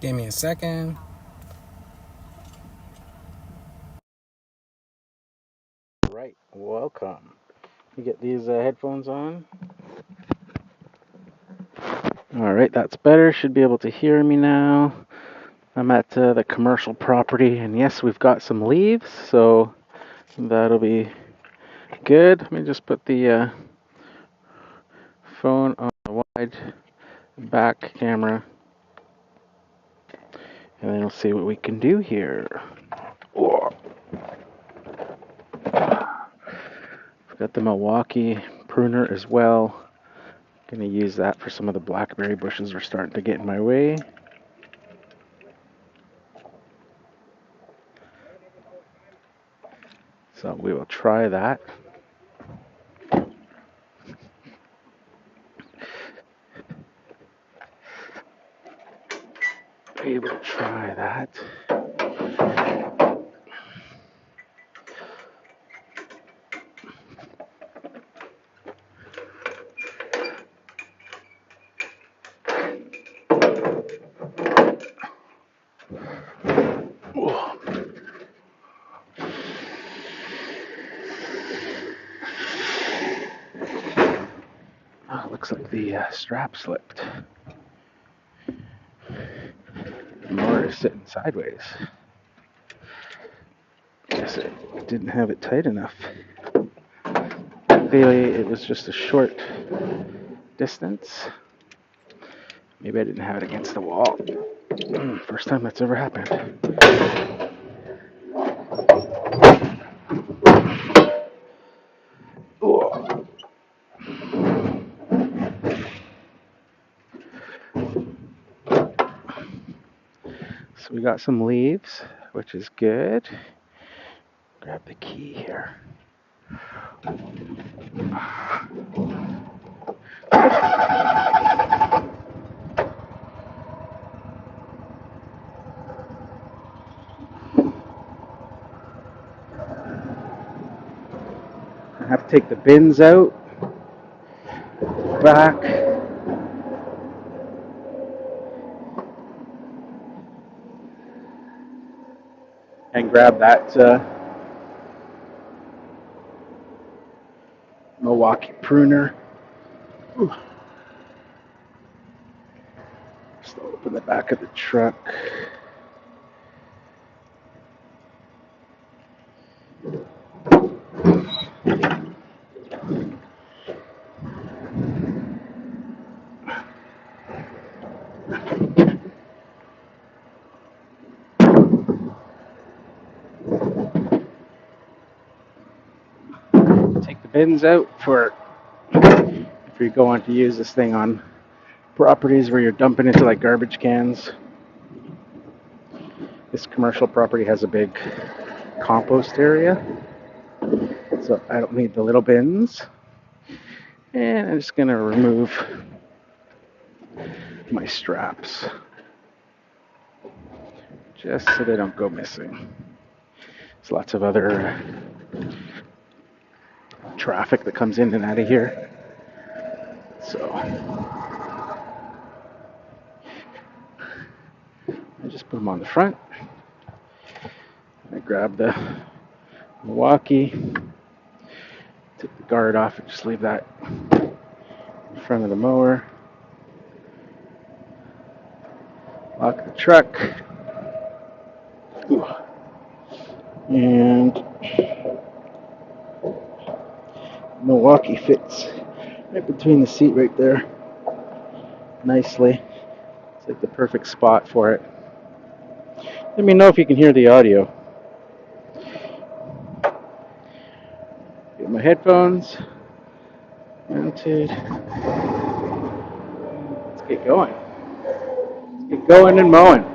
Give me a second. Right, welcome. You get these headphones on. All right, that's better. Should be able to hear me now. I'm at the commercial property, and yes, we've got some leaves, so that'll be good. Let me just put the phone on the wide back camera, and then we'll see what we can do here. Oh. I've got the Milwaukee pruner as well. Gonna use that for some of the blackberry bushes that are starting to get in my way. So we will try that. We will try that. Oh, looks like the strap slipped. The motor is sitting sideways. Guess it didn't have it tight enough. Clearly, it was just a short distance. Maybe I didn't have it against the wall. First time that's ever happened. Oh. So we got some leaves, which is good. Grab the key here. I have to take the bins out, back, and grab that Milwaukee pruner. Ooh. Just open the back of the truck. Take the bins out for if you're going to use this thing on properties where you're dumping into like garbage cans. This commercial property has a big compost area, so I don't need the little bins. And I'm just gonna remove my straps just so they don't go missing. There's lots of other traffic that comes in and out of here, so I just put them on the front. I grab the Milwaukee, take the guard off, and just leave that in front of the mower. Lock the truck. Ooh. And Milwaukee fits right between the seat right there nicely. It's like the perfect spot for it. Let me know if you can hear the audio. Get my headphones mounted. Let's get going. Let's get going and mowing.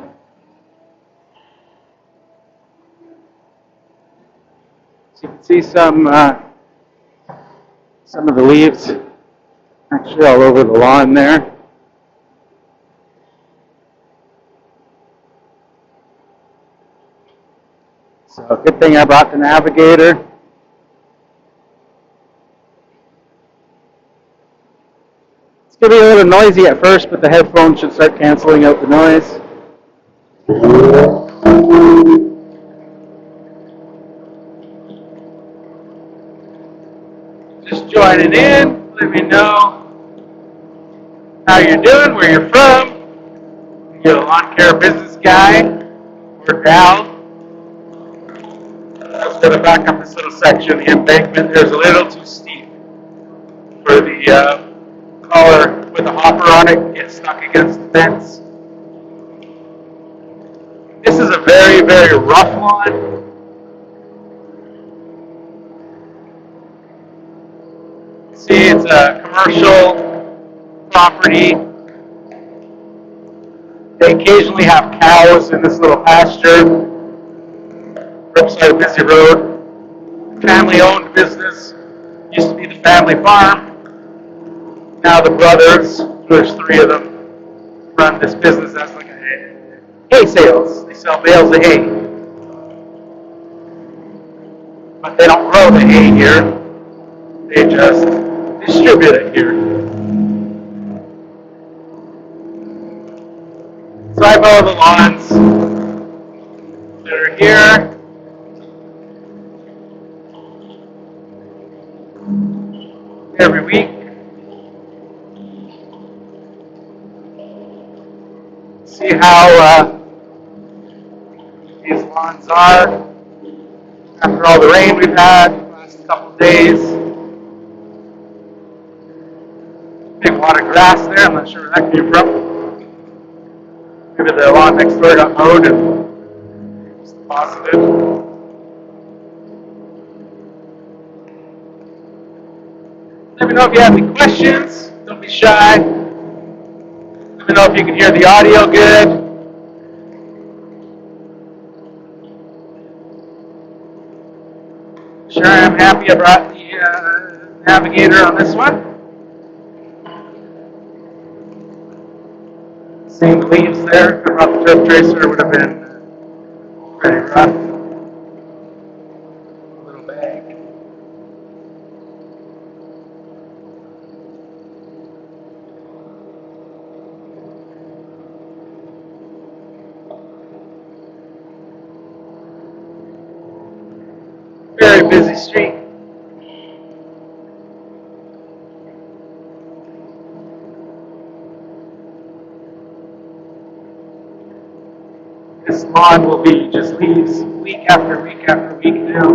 So you can see some of the leaves actually all over the lawn there. So good thing I brought the navigator. It's going to be a little noisy at first, but the headphones should start canceling out the noise. Just joining in. Let me know how you're doing, where you're from. You're a lawn care business guy or gal. I was going to back up this little section. The embankment there's a little too steep for the collar with a hopper on it gets stuck against the fence. This is a very, very rough lawn. See, it's a commercial property. They occasionally have cows in this little pasture. We're beside a busy road. Family-owned business. Used to be the family farm. Now the brothers, there's three of them, run this business as like a hay sales. They sell bales of hay. But they don't grow the hay here. They just distribute it here. So I mow the lawns that are here. Every week. See how these lawns are after all the rain we've had the last couple of days. Big lot of grass there. I'm not sure where that came from. Maybe the lawn next door got mowed and was deposited. Let me know if you have any questions. Don't be shy. Let me know if you can hear the audio good. Sure, I'm happy I brought the navigator on this one. Same leaves there. If I brought the turf tracer, it would have been pretty rough. A little bag. Very busy street. This lawn will be just leaves week after week after week now.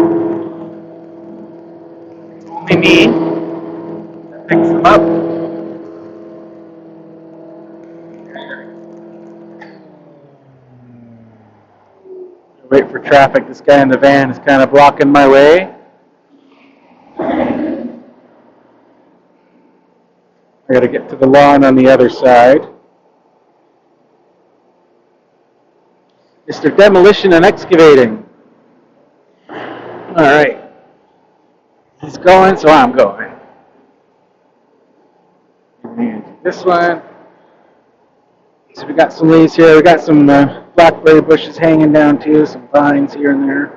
It's only me that picks them up. Wait for traffic. This guy in the van is kind of blocking my way. I gotta get to the lawn on the other side. Mr. Demolition and Excavating. Alright. He's going, so I'm going. And this one. So we got some leaves here. We got some blackberry bushes hanging down too, some vines here and there.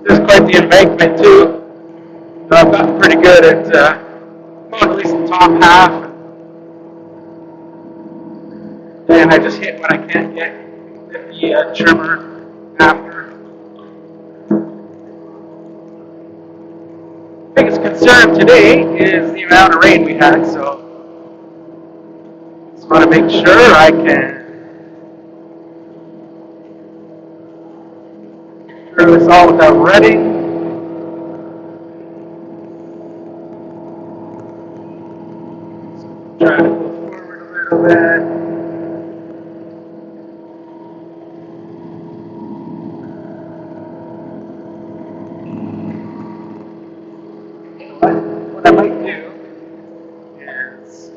There's quite the embankment too. So I've gotten pretty good at mowing at least the top half. And I just hit when I can't get the trimmer after. Biggest concern today is the amount of rain we had, so just want to make sure I can through this all without rutting. Try to move forward a little bit. What I might do is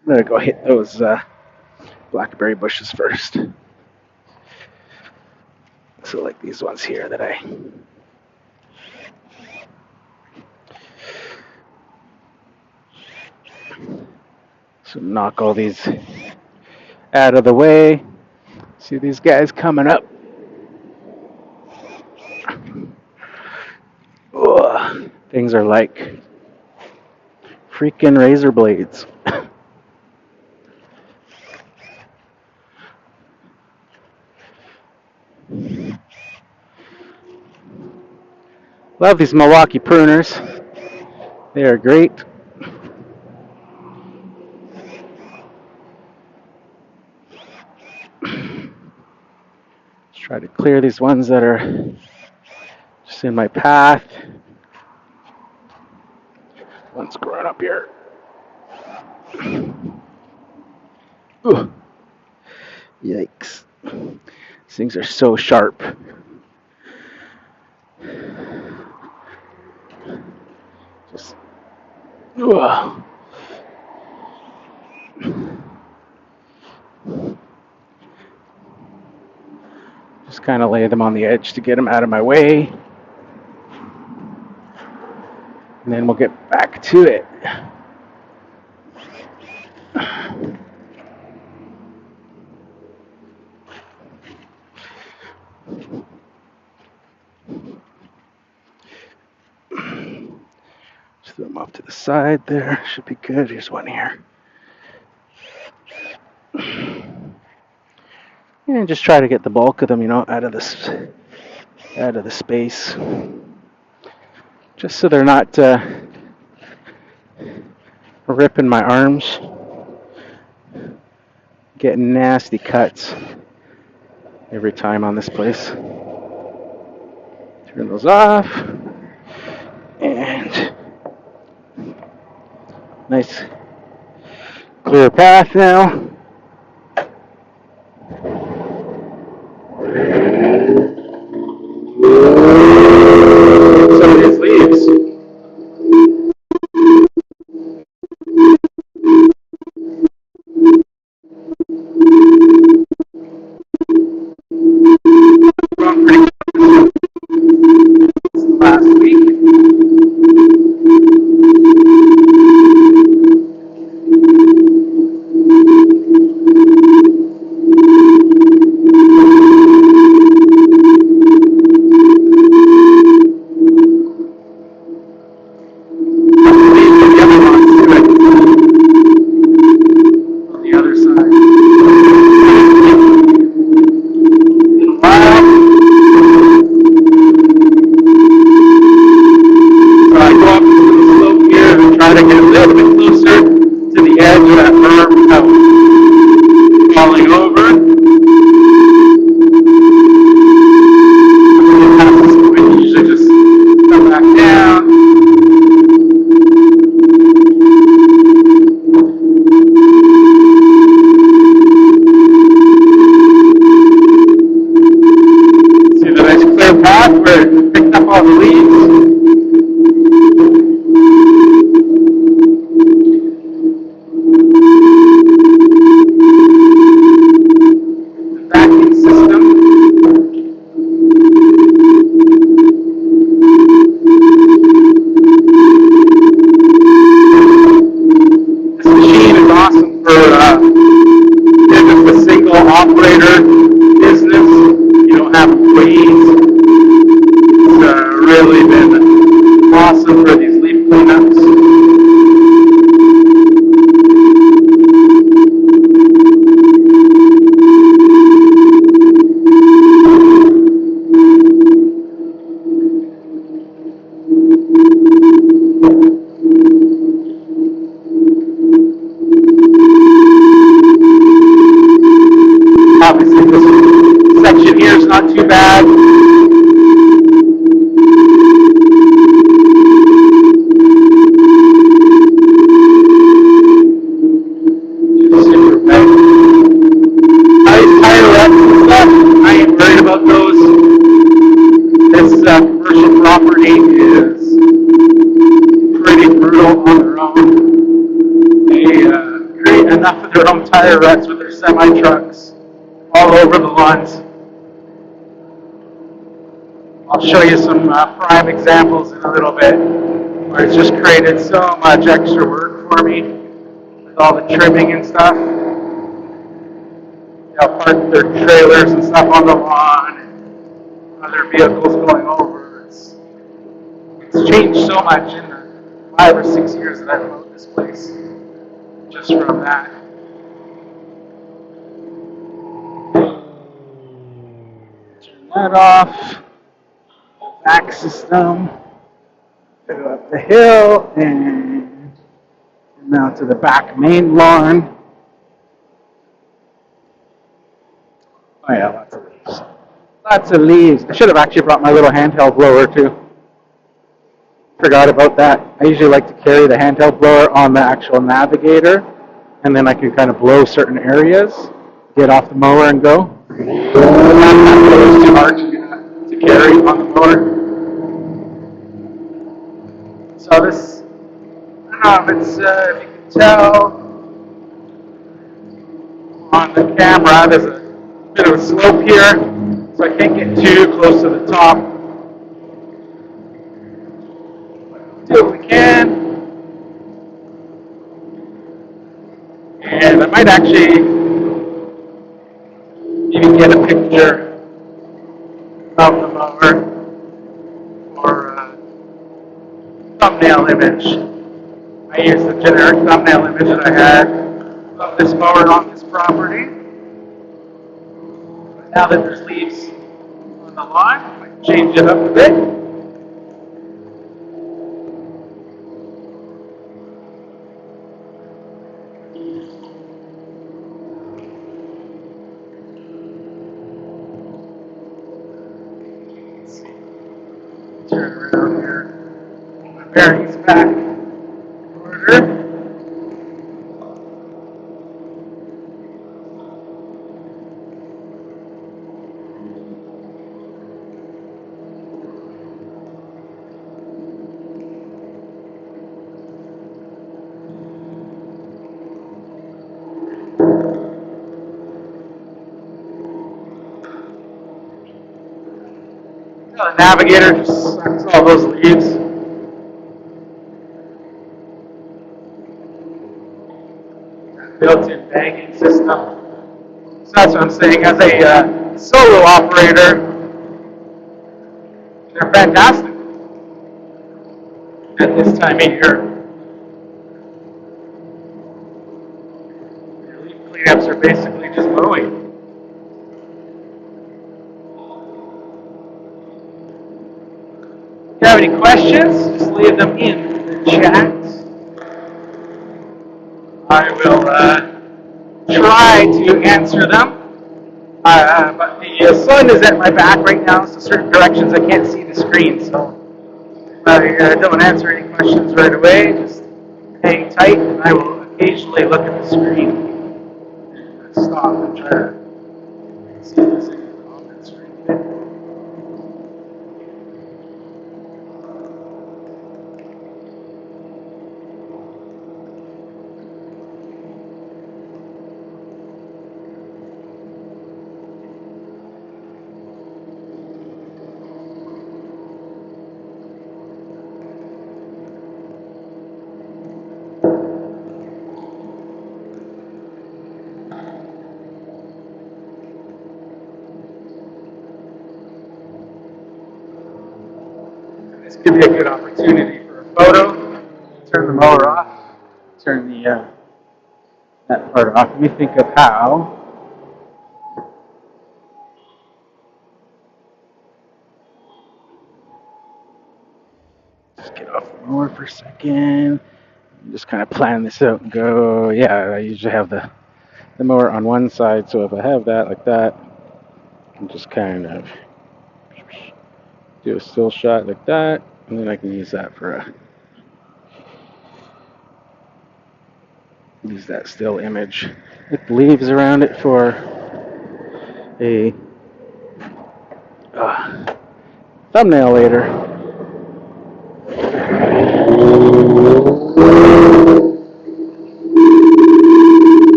I'm going to go hit those blackberry bushes first. So like these ones here that I so knock all these out of the way. See these guys coming up. Ugh, things are like freaking razor blades. Love these Milwaukee pruners. They are great. Let's try to clear these ones that are just in my path. One's growing up here. Ugh. Yikes. These things are so sharp. Just, ugh. Just kind of lay them on the edge to get them out of my way. And then we'll get back to it. Just throw them off to the side there. Should be good. Here's one here. And just try to get the bulk of them, out of the space. Just so they're not ripping my arms. Getting nasty cuts every time on this place. Turn those off. And nice clear path now. Some of these leaves. Last week. Falling over. Usually just come back down. See the nice clear path where it picked up all the leaves. Operator business, you don't have to wait. It's really been awesome for these leaf cleanups. Obviously, this section here is not too bad. I ain't worried about those. This commercial property is pretty brutal on their own. They create enough of their own tire ruts with their semi-trucks all over the lawns. I'll show you some prime examples in a little bit where it's just created so much extra work for me with all the trimming and stuff. They'll park their trailers and stuff on the lawn and other vehicles going over. It's changed so much in the 5 or 6 years that I've owned this place just from that. Turn that off. Back system. Go up the hill and now to the back main lawn. Oh yeah, lots of leaves. Lots of leaves. I should have actually brought my little handheld blower too. Forgot about that. I usually like to carry the handheld blower on the actual navigator, and then I can kind of blow certain areas, get off the mower and go. That blower is too hard to carry on the mower. So this, I don't know if you can tell on the camera, there's a bit of a slope here, so I can't get too close to the top. Do what we can. And I might actually even get a picture of the mower for a thumbnail image. I used the generic thumbnail image that I had of this mower on this property. But now that there's leaves on the lawn, I might change it up a bit. Turn around here. My bearings back in order. The navigator just sucks all those leaves. Built-in bagging system. So that's what I'm saying. As a solo operator, they're fantastic at this time of year. Your leaf cleanups are basically just mowing. If you have any questions, just leave them in the chat. I will try to answer them. But the sun is at my back right now, so certain directions I can't see the screen. So if I don't answer any questions right away, just hang tight, and I will occasionally look at the screen and stop and try to see if there's any comments or anything. This could be a good opportunity for a photo. Turn the mower off. Turn the that part off. Let me think of how. Just get off the mower for a second. Just kind of plan this out and go. Yeah, I usually have the mower on one side, so if I have that like that, I can just kind of do a still shot like that, and then I can use that for use that still image with leaves around it for a thumbnail later.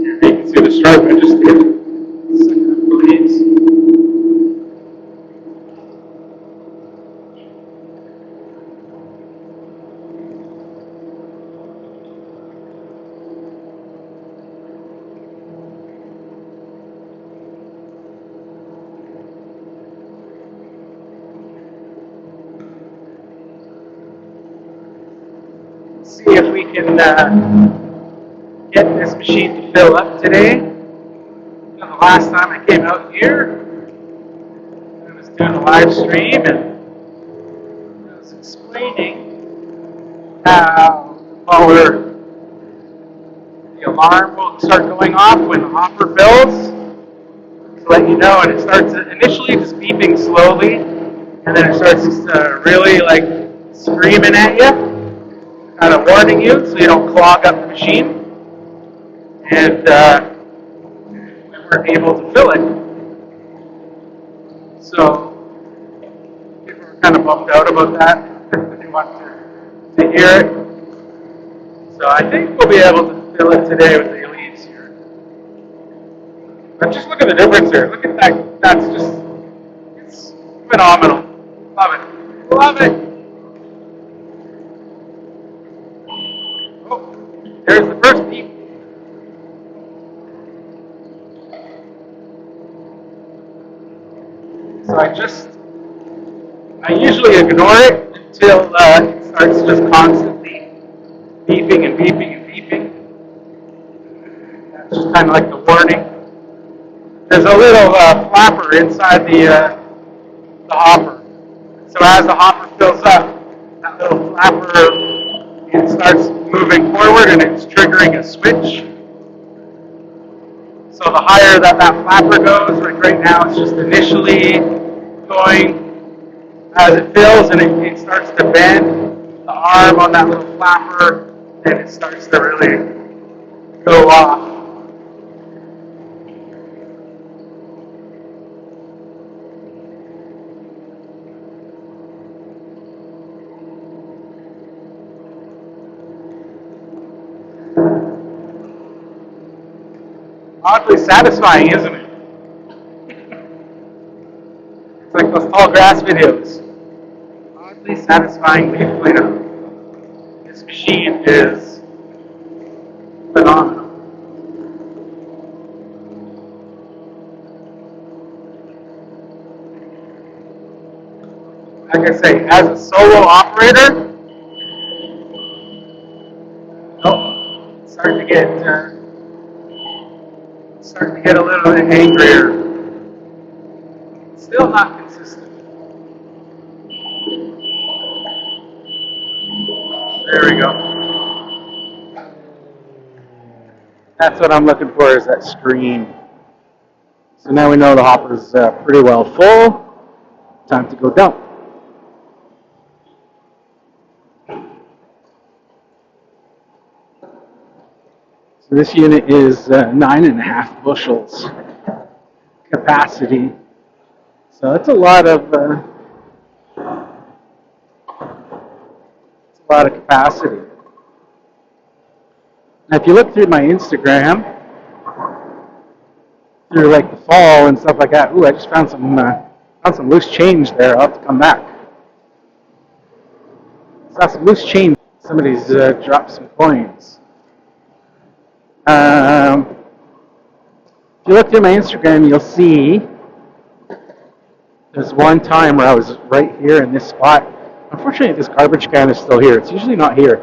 You can see the stripe I just did. Second of the leaves. See if we can get this machine to fill up today. Got a last time I came out here, I was doing a live stream and I was explaining how the alarm will start going off when the hopper fills to let you know, and it starts initially just beeping slowly, and then it starts really like screaming at you, kind of warning you so you don't clog up the machine, and we weren't able to fill it. So people were kind of bummed out about that. They want to hear it. So I think we'll be able to fill it today with the leaves here. But just look at the difference here. Look at that. That's just, it's phenomenal. Love it. Love it. Oh, there's the first beep. So I usually ignore it until it starts just constantly beeping and beeping and beeping. That's just kind of like the warning. There's a little flapper inside the hopper. So as the hopper fills up, that little flapper, it starts moving forward and it's triggering a switch. So the higher that flapper goes, like right now it's just initially going as it fills and it starts to bend the arm on that little flapper, and it starts to really go off. Oddly satisfying, isn't it? It's like those tall grass videos. Oddly satisfying leaf cleanup. This machine is phenomenal. Like I say, as a solo operator, starting to get a little bit angrier. Still not consistent. There we go. That's what I'm looking for, is that screen. So now we know the hopper's pretty well full. Time to go dump. So this unit is 9.5 bushels capacity. So that's a lot of capacity. Now, if you look through my Instagram, through like the fall and stuff like that, ooh, I just found some loose change there. I'll have to come back. Saw some loose change. Somebody's dropped some coins. If you look through my Instagram, you'll see there's one time where I was right here in this spot. Unfortunately, this garbage can is still here. It's usually not here.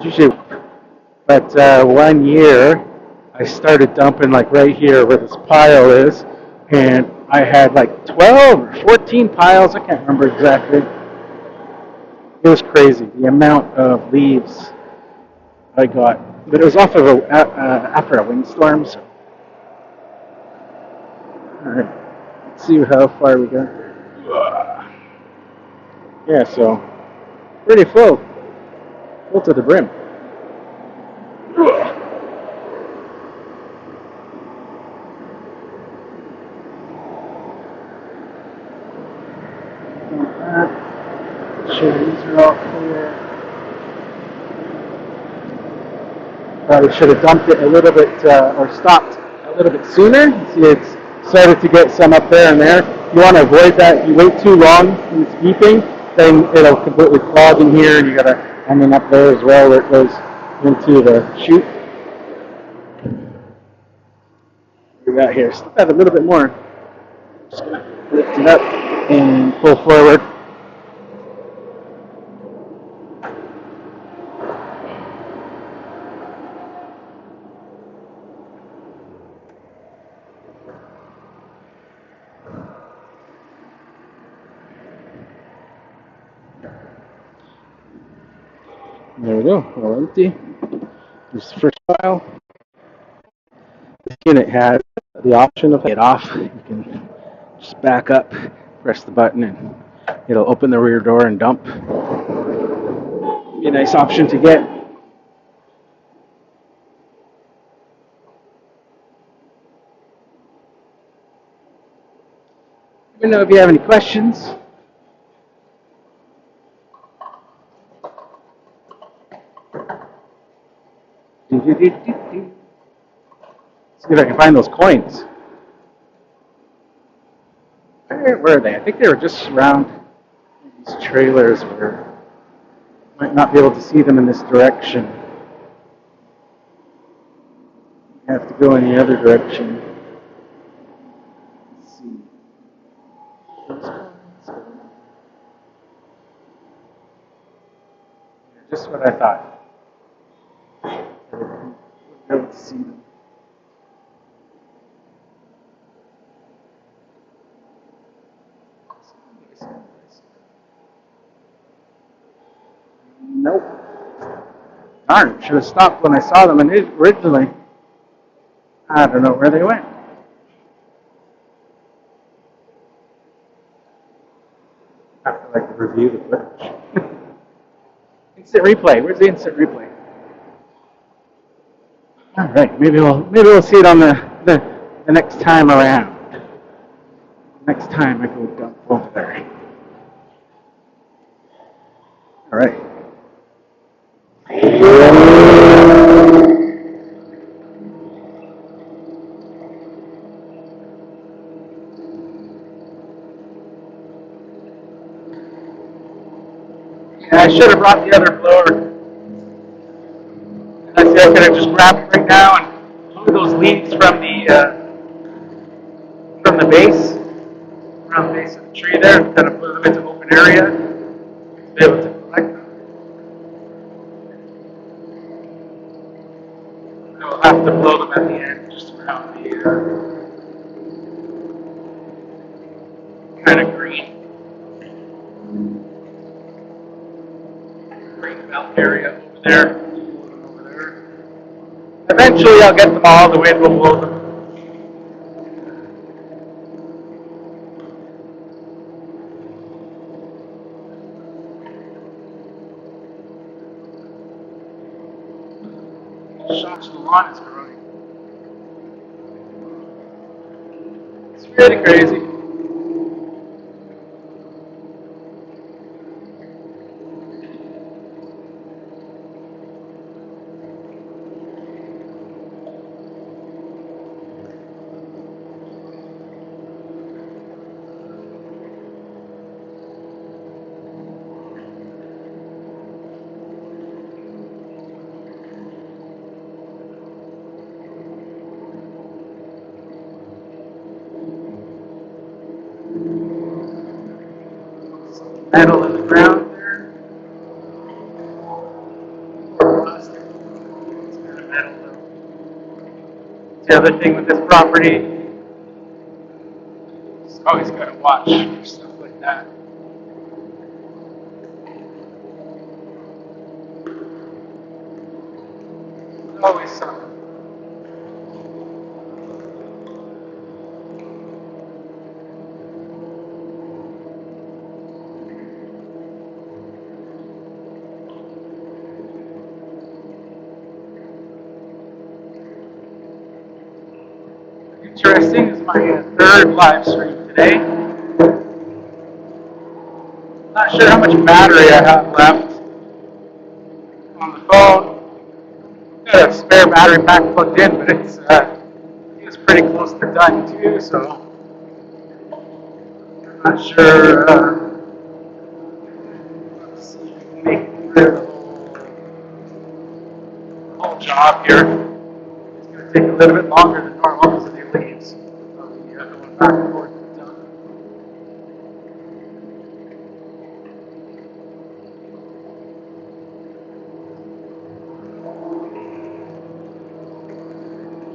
It's usually, but 1 year I started dumping like right here where this pile is, and I had like 12 or 14 piles. I can't remember exactly. It was crazy, the amount of leaves I got. But it was off of after a windstorm. So. All right, let's see how far we got. Yeah, so pretty full to the brim. Sure, these are all clear. Probably should have dumped it a little bit, or stopped a little bit sooner. See, it's started to get some up there and there. You want to avoid that. If you wait too long when it's beeping, then it'll completely clog in here, and you gotta, and then up there as well where it goes into the chute. We got here. Still have a little bit more. Just gonna lift it up and pull forward. There we go, all empty. Here's the first file. This unit has the option of it off. You can just back up, press the button, and it'll open the rear door and dump. Be a nice option to get. Let me know if you have any questions. Let's see if I can find those coins. Where were they? I think they were just around these trailers where you might not be able to see them in this direction. You have to go in the other direction. Let's see. Just what I thought. Wouldn't be able to see them. Nope. Darn, should have stopped when I saw them originally. I don't know where they went. I have to review the footage. Instant replay. Where's the instant replay? All right, maybe we'll see it on the next time around. Next time I go dump over there. All right. Yeah, I should have brought the other blower. I could have just grabbed it right now and blew those leaves from the base, around the base of the tree there, kind of blew them into open area to be able to collect them. I will have to blow them at the end, just around the kind of green belt area over there. Eventually I'll get them all, the wind will blow them. Shocks the lawn is growing. It's really crazy. Metal in the ground there. Plastic. It's kind of metal though. The other thing with this property, it's always got to watch for stuff like that. Always something. Interesting, this is my third live stream today. Not sure how much battery I have left on the phone. Got a spare battery pack plugged in, but it's pretty close to done too, so I'm not sure. Let's see if we can make it through the whole job here. It's going to take a little bit longer than normal because of the leaves. I'll be going back and forth to the dump.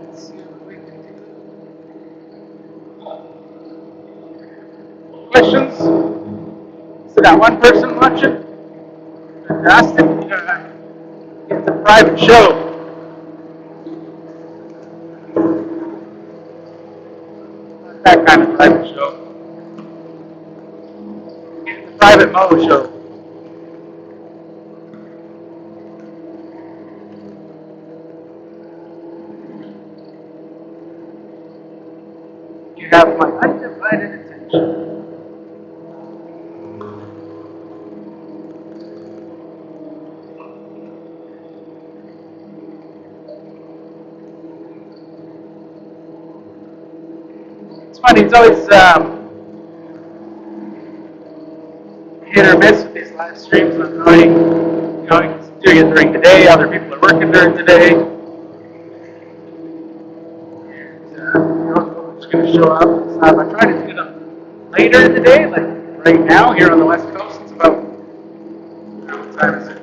Let's see what we can do. Questions? So got one person watching? Fantastic. private show. That kind of private show. The private mow show. You have my undivided attention. It's funny, it's always hit or miss with these live streams. I'm doing, doing it during the day. Other people are working during the day. And, who's going to show up. So if I try to do them later in the day, like right now here on the West Coast, it's about, what time is it?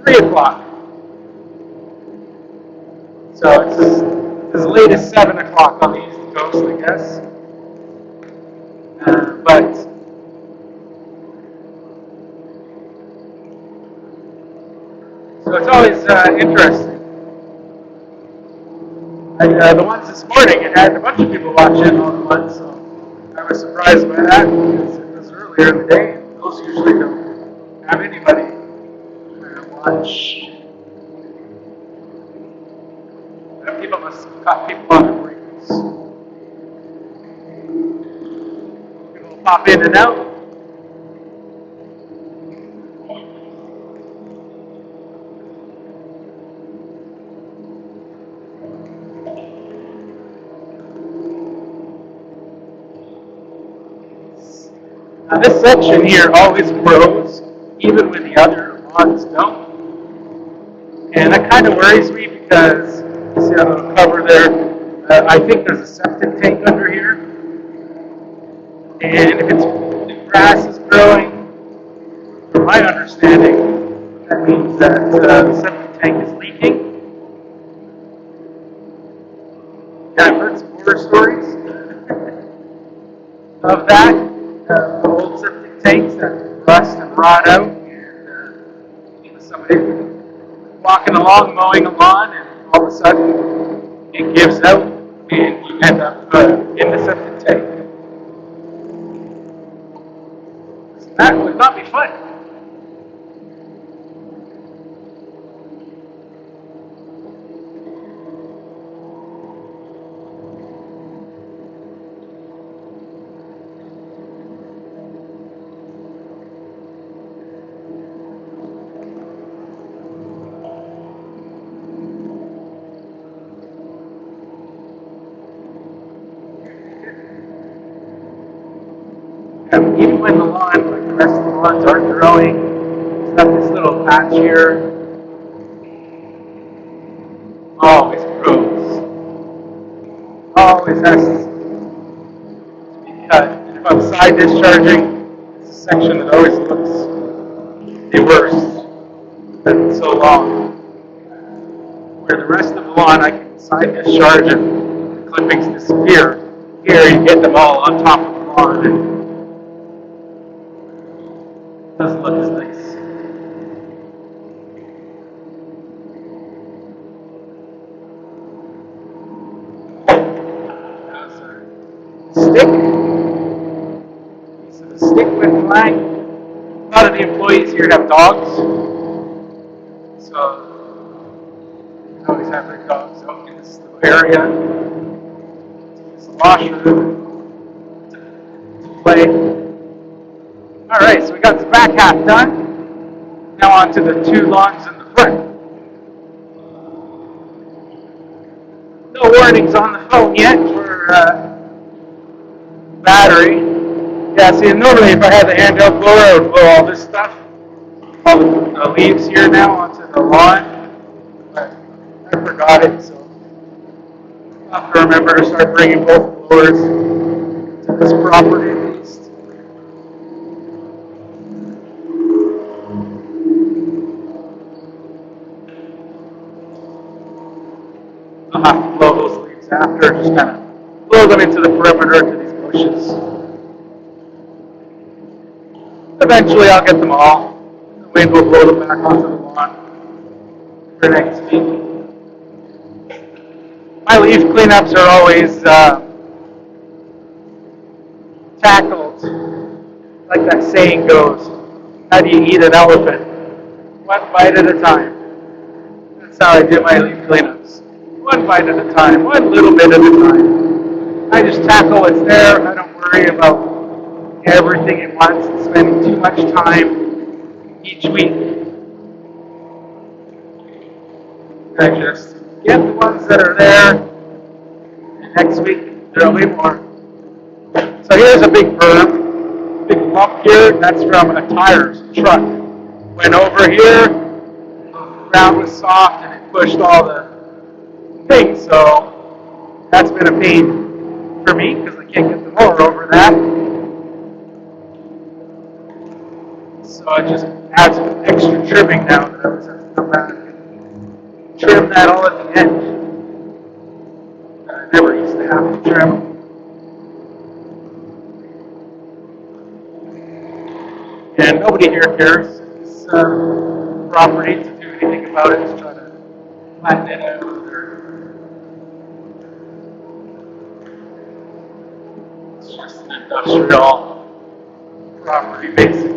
3 o'clock. So it's as late as 7 o'clock on the East Coast, I guess. But so it's always interesting. The ones this morning, it had a bunch of people watching all at once, so I was surprised by that because it was earlier in the day. And those usually don't have anybody watch. People must have caught people on the breaks. People will pop in and out. Now this section here always grows, even when the other lawns don't. And that kind of worries me because, you see that little cover there? I think there's a septic tank under here. And if the grass is growing, from my understanding, that means that the septic tank is leaking. Yeah, I've heard some horror stories of that. The old septic tanks that rust and rot out, and somebody walking along, mowing a lawn, and all of a sudden it gives out, and you end up in the septic tank. So that would not be fun. Even when the lawn, like the rest of the lawns aren't growing, it's got this little patch here. Always grows. Always has to be cut. And if I'm side discharging, it's a section that always looks the worst. It's so long. Where the rest of the lawn, I can side discharge and the clippings disappear. Here, you get them all on top of the lawn. And doesn't look as nice. Stick. So the stick went flying. A lot of the employees here have dogs. So they always have their dogs out in this little area. It's a washroom to play. Alright, so we got the back half done. Now on to the 2 lawns in the front. No warnings on the phone yet for battery. Yeah, see, normally if I had the handheld blower, I would blow all this stuff, all the leaves here now onto the lawn. But I forgot it, so I'll have to remember to start bringing both blowers to this property at least. I'll have to blow those leaves after, just kind of blow them into the perimeter to these bushes. Eventually I'll get them all. wind will blow them back onto the lawn for next week. My leaf cleanups are always tackled, like that saying goes, how do you eat an elephant? One bite at a time. That's how I do my leaf cleanups. One bite at a time, one little bit at a time. I just tackle what's there. I don't worry about everything at once and spending too much time each week. I just get the ones that are there, and next week there'll be more. So here's a big berm, big lump here. That's from a tires truck. Went over here, the ground was soft and it pushed all the things. So that's been a pain for me because I can't get the mower over that. So I just add some extra trimming now that I was have to come back and trim that all at the end. I never used to have to trim. And nobody here cares. It's property to do anything about it. Just try to flatten it out. It's just an industrial property, basically.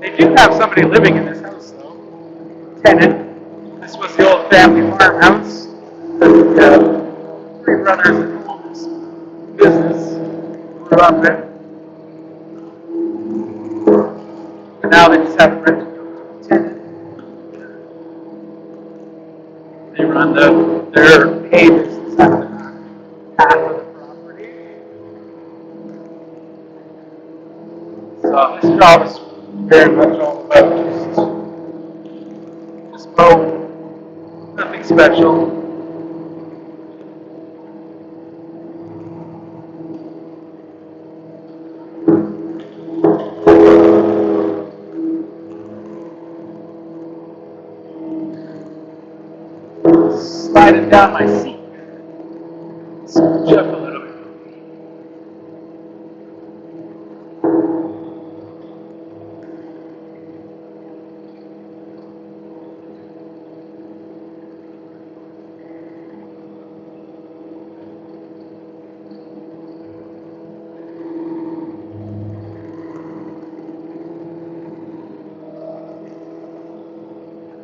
They do have somebody living in this house, though. Tenant. This was the old family farmhouse that three brothers that owned this business grew up in. And now they just have it rented to a tenant. They run their hay business out of half of the property. So this job is very much all about just mow, nothing special. Slide it down my seat. Scooch up a little bit.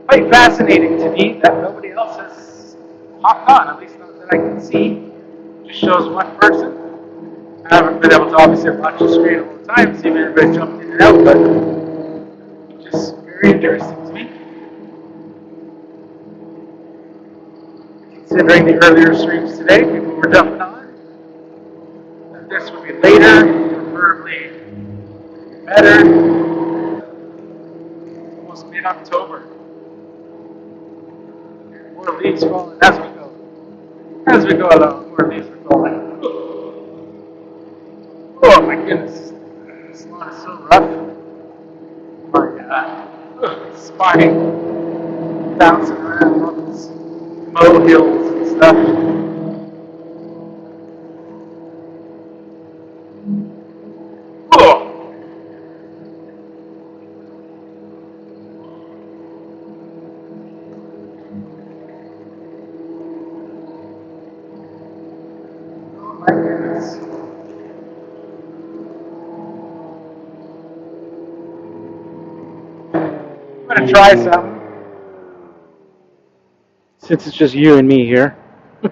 Quite fascinating to me that nobody else has hopped on, at least not that I can see. Just shows one person. I haven't been able to obviously watch the screen all the time, see if everybody jumped in and out, but just very interesting to me. Considering the earlier streams today, people were jumping on. This would be later, preferably better. Almost mid-October. More leaves falling as we go. As we go along, more leaves are falling. Oh my goodness. This lawn is so rough. My spine bouncing around on these molehills and stuff. Oh, oh my goodness. I'm going to try something. Since it's just you and me here. Did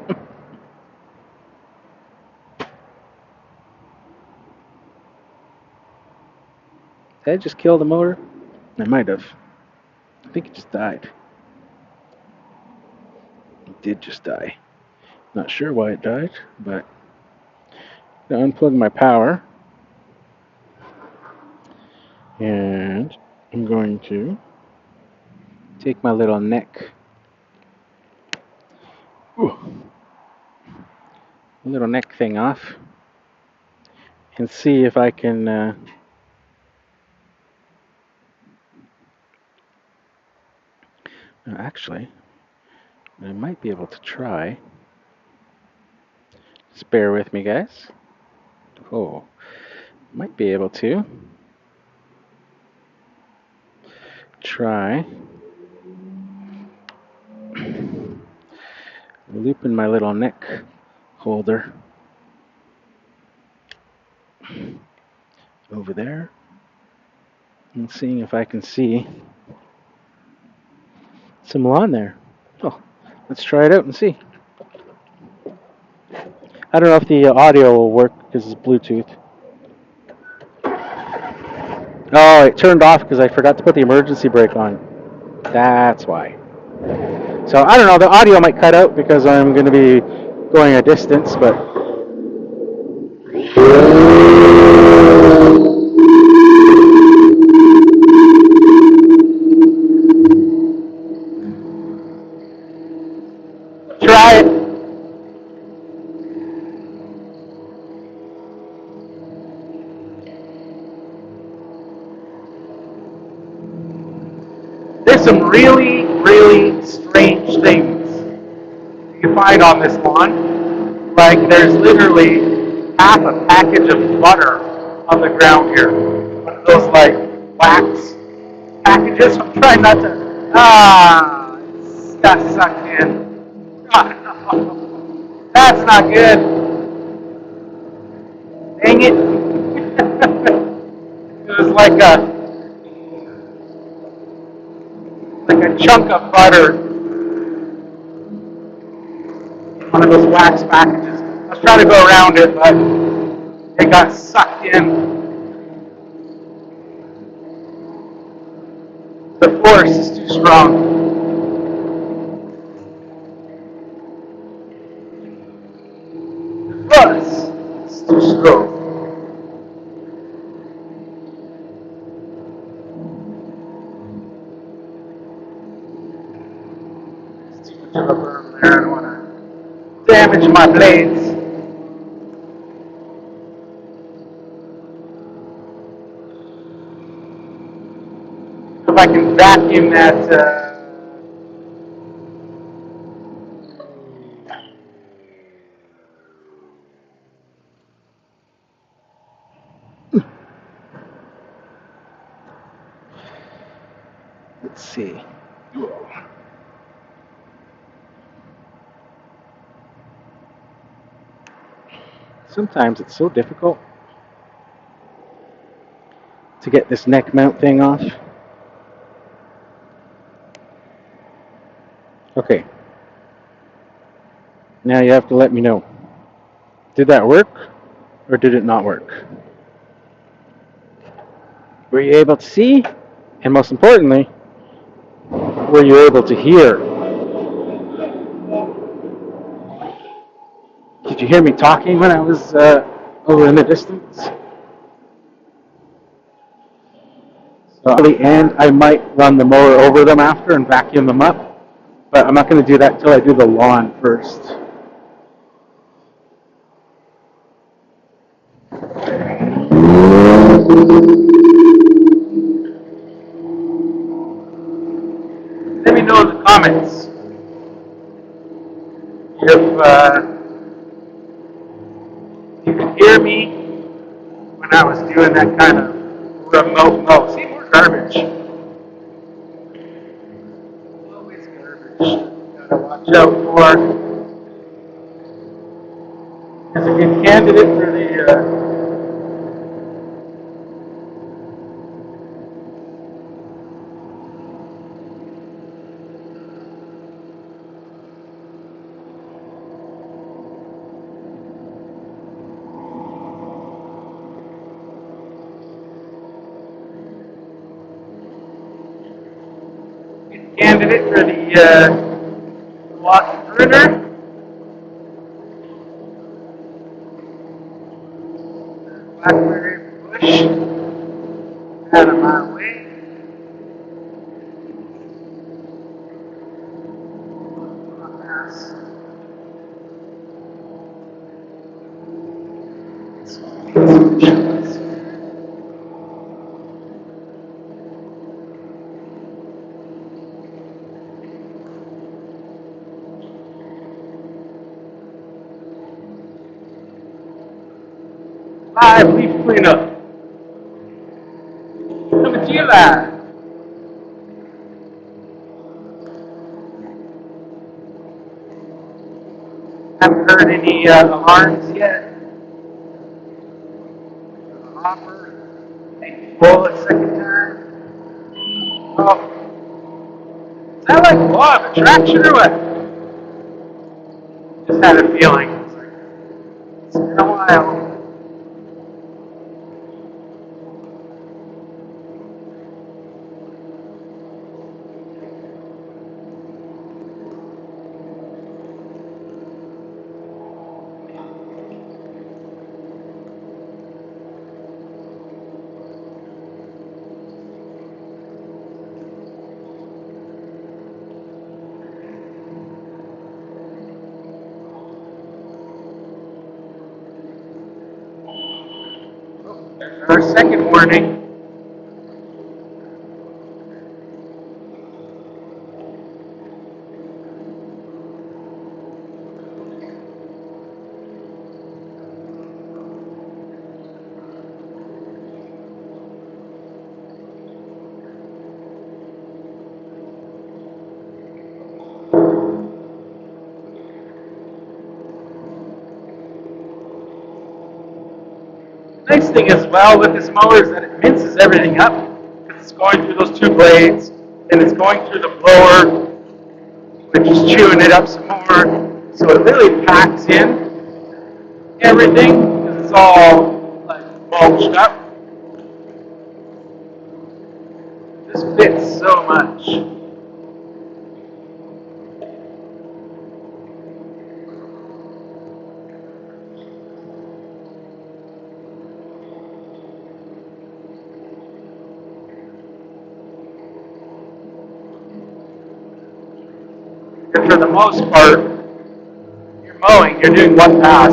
I just kill the motor? I might have. I think it just died. It did just die. Not sure why it died, but I'm going to unplug my power. And I'm going to take my little neck, little neck thing off, and see if I can. Actually, I might be able to try. Just bear with me, guys. Oh, might be able to. try looping my little neck holder over there and seeing if I can see some lawn there. Oh, let's try it out and see. I don't know if the audio will work because it's Bluetooth. Oh, it turned off because I forgot to put the emergency brake on. That's why. So I don't know, the audio might cut out because I'm going to be going a distance, but try it. There's some really, really strange things you can find on this lawn. Like there's literally half a package of butter on the ground here. One of those like wax packages. I'm trying not to. It's got sucked in. Oh, no. That's not good. Dang it. It was like a chunk of butter. One of those wax packages. I was trying to go around it, but it got sucked in. The force is too strong. The force is too strong. There's too much of a berm there. I don't want to damage my blades. If I can vacuum that. Let's see. Sometimes it's so difficult to get this neck mount thing off. Okay. Now you have to let me know. Did that work or did it not work? Were you able to see? And most importantly, were you able to hear? Did you hear me talking when I was over in the distance? And I might run the mower over them after and vacuum them up, but I'm not going to do that until I do the lawn first. Let me know in the comments if you could hear me when I was doing that kind of remote mow. See, more garbage. Always garbage. Gotta watch out for. Is a good candidate for the. Candidate for the walk pruner. Blackberry bush out of my way. Live leaf cleanup. Coming to you live. heard any alarms yet? Hopper, maybe pull a second time. Oh, is that like law of attraction or what? Just had a feeling. It's been a while. Our second warning. Nice thing as well with this mower is that it minces everything up because it's going through those two blades and it's going through the blower, which is chewing it up some more. So it really packs in everything because it's all like bulged up. This fits so much. And for the most part, you're mowing, you're doing one pass.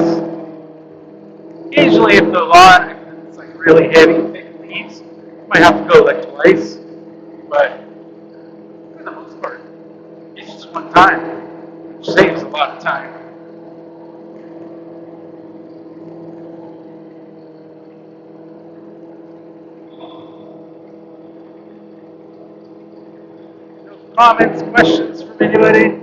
Occasionally, if the lawn is like really heavy, thick leaves, you might have to go like twice. But for the most part, it's just one time, which saves a lot of time. No comments, questions from anybody?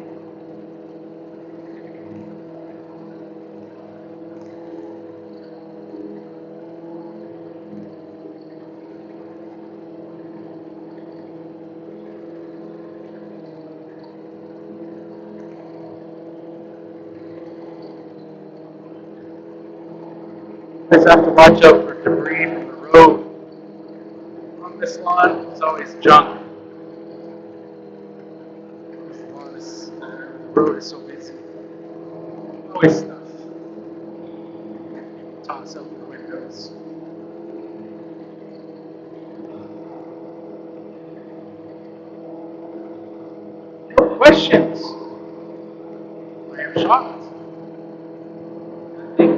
I just have to watch out for debris from the road. On this lawn, it's always junk. This lawn is, the road is so busy. Always stuff. Toss out the windows. No questions. I am shocked. I think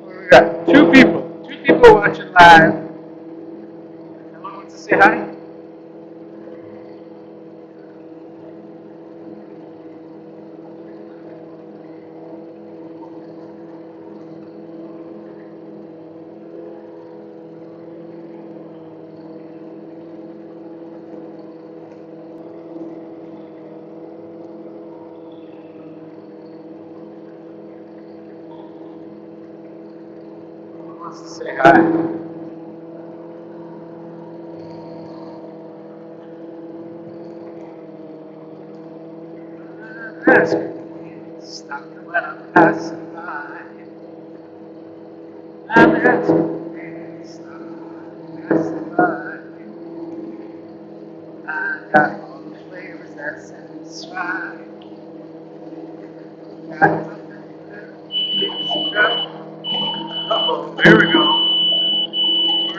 we got two people watching live. No one wants to say hi? No one wants to say hi. Ask stop me when I'm passing by. I'm asking stop passing by. I got all the flavors that satisfy. Got nothing that keeps you up. Uh-oh, there we go.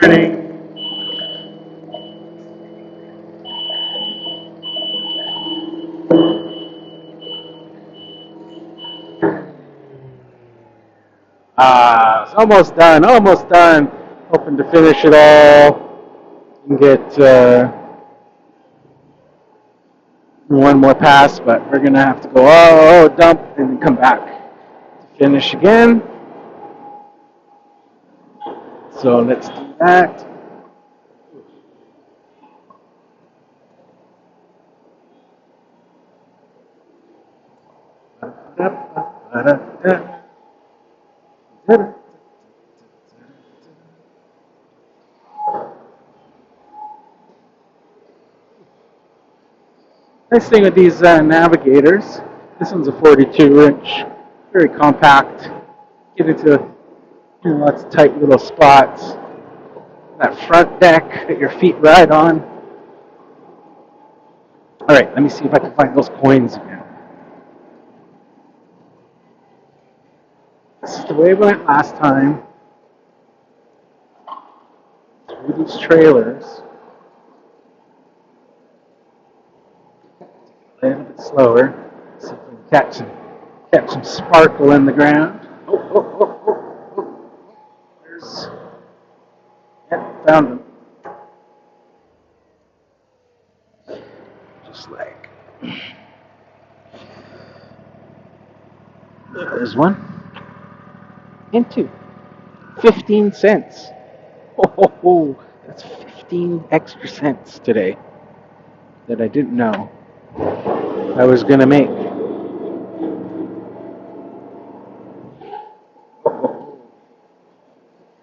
Ready? It's almost done, almost done. Hoping to finish it all and get one more pass, but we're going to have to go, dump, and then come back to finish again. So let's do that. Nice thing with these navigators, this one's a 42-inch, very compact. Get into lots of tight little spots. That front deck that your feet ride on. All right, let me see if I can find those coins again. This is the way it went last time. Through these trailers. A little bit slower. See if we can catch some sparkle in the ground. Oh. There's, yeah, found them. Just like, there's one and two. 15 cents. Oh, that's 15 extra cents today that I didn't know I was going to make.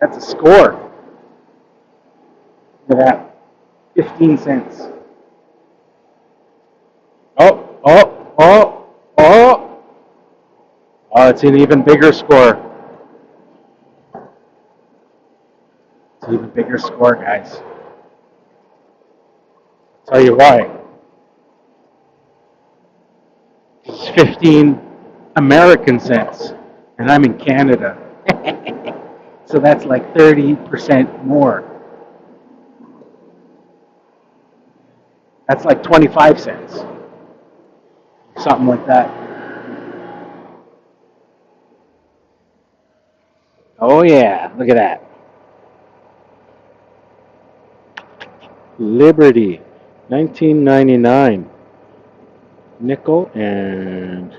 That's a score. Look at that. 15 cents. Oh, it's an even bigger score. It's an even bigger score, guys. I'll tell you why. It's 15 American cents, and I'm in Canada. So that's like 30% more. That's like 25 cents. Something like that. Oh yeah, look at that. Liberty, 1999. Nickel and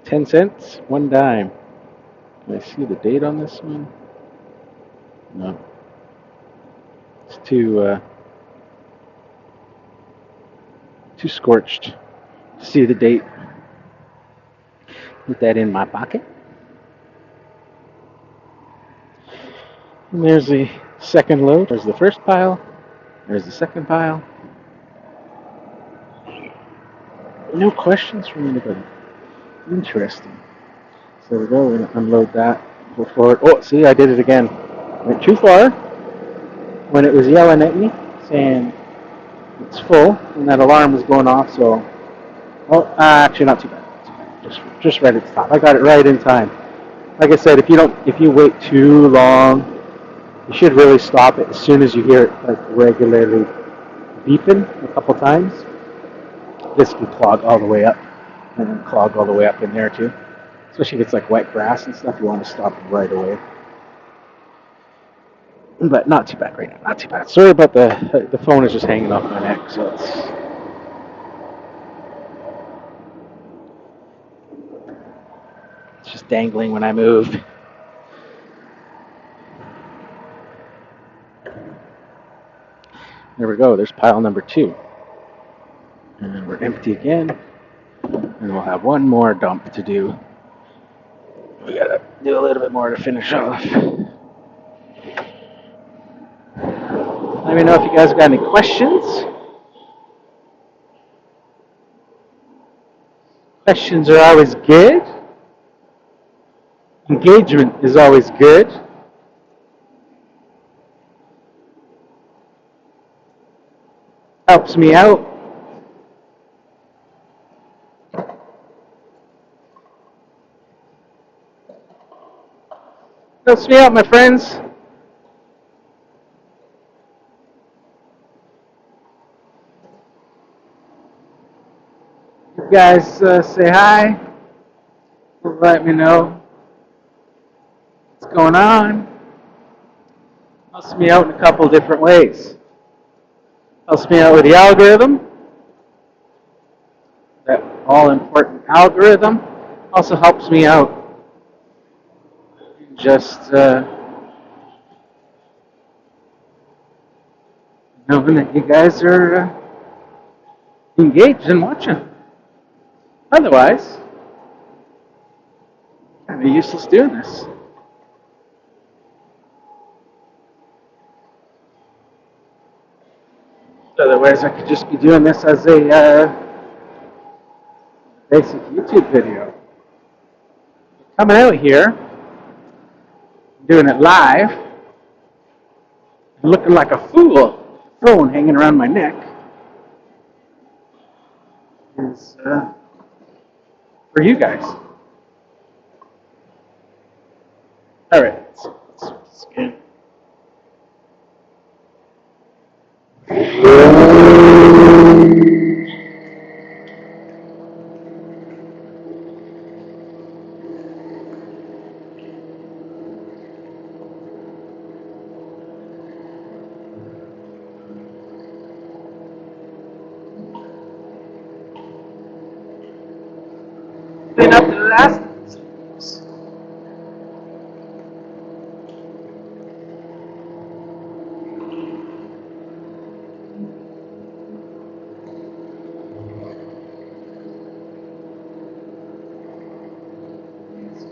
10 cents, 1 dime. Can I see the date on this one? No. It's too scorched to see the date. Put that in my pocket. And there's the second load. There's the first pile. There's the second pile. No questions from anybody. Interesting. So there we go. We're going to unload that. Go forward. Oh, see, I did it again. Went too far when it was yelling at me, saying it's full, and that alarm was going off. So, actually, not too bad. Just right at the top. I got it right in time. Like I said, if you wait too long, you should really stop it as soon as you hear it like regularly beeping a couple times. This can clog all the way up, and then clog all the way up in there too. Especially if it's like wet grass and stuff, you want to stop it right away. But not too bad right now. Not too bad. Sorry about the phone is just hanging off my neck, so it's just dangling when I move. There we go. There's pile number 2. And we're empty again. And we'll have one more dump to do. We gotta do a little bit more to finish off. Let me know if you guys got any questions. Questions are always good. Engagement is always good. Helps me out. Helps me out, my friends. You guys say hi. Let me know what's going on. Helps me out in a couple different ways. Helps me out with the algorithm. That all-important algorithm also helps me out just knowing that you guys are engaged and watching. Otherwise, kind of useless doing this. Otherwise, I could just be doing this as a basic YouTube video. Coming out here, doing it live, looking like a fool, phone hanging around my neck, is for you guys. All right, let's scan. Clean up the last.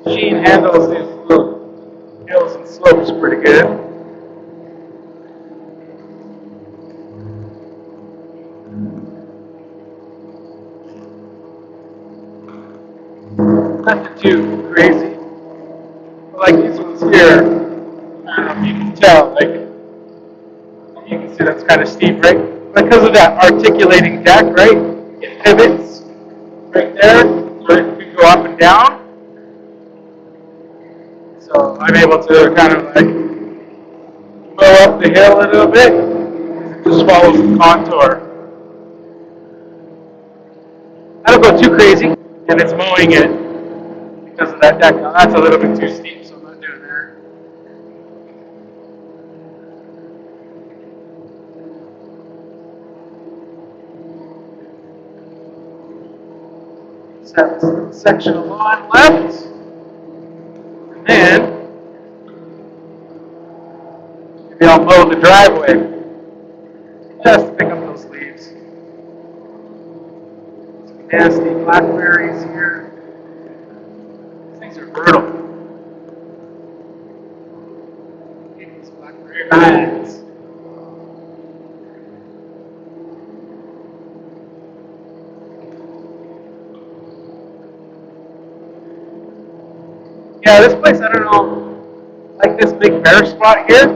Machine handles these little hills and slopes pretty good. Nothing too crazy. Like these ones here, I don't know if you can tell, like you can see that's kind of steep, right? Because of that articulating deck, right? It pivots right there, where it can go up and down. So I'm able to kind of like go up the hill a little bit. It just follows the contour. I don't go too crazy, and it's mowing it because of that deck. Now that's a little bit too steep, so I'm not doing that. So section of lawn left, and then maybe I'll mow the driveway just to pick up those leaves. Some nasty blackberries here. These things are brutal. These blackberry vines. Yeah, this place, I don't know, like this big bare spot here,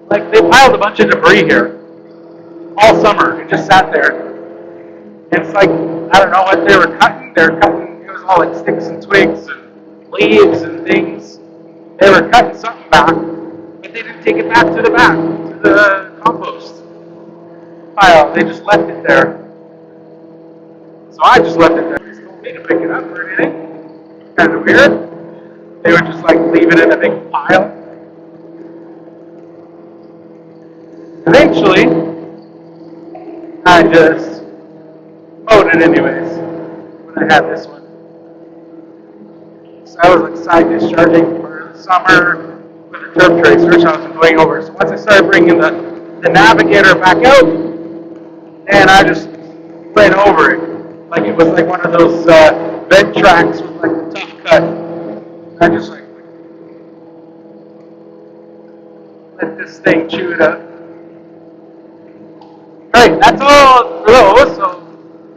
like they piled a bunch of debris here all summer. It just sat there. And it's like, I don't know what they were cutting. They were cutting, it was all like sticks and twigs and leaves and things. They were cutting something back, but they didn't take it back to the back, to the compost pile. They just left it there. So I just left it there. They told me to pick it up or anything. Kind of weird. They would just like leave it in a big pile. Eventually, I just mowed it anyways when I had this one. So I was like side discharging for the summer with the turf tracer, so I was going over. So once I started bringing the navigator back out, and I just went over it. Like it was like one of those vent tracks with like a tough cut. I just like let this thing chew it up. Alright, that's all for those. So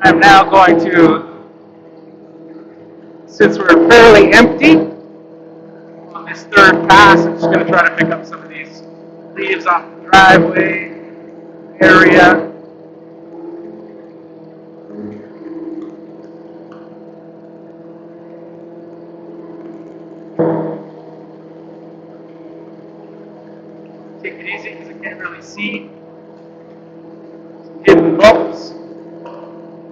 I'm now going to, since we're fairly empty on this third pass, I'm just going to try to pick up some of these leaves off the driveway area. Take it easy because I can't really see. Hidden bumps. Do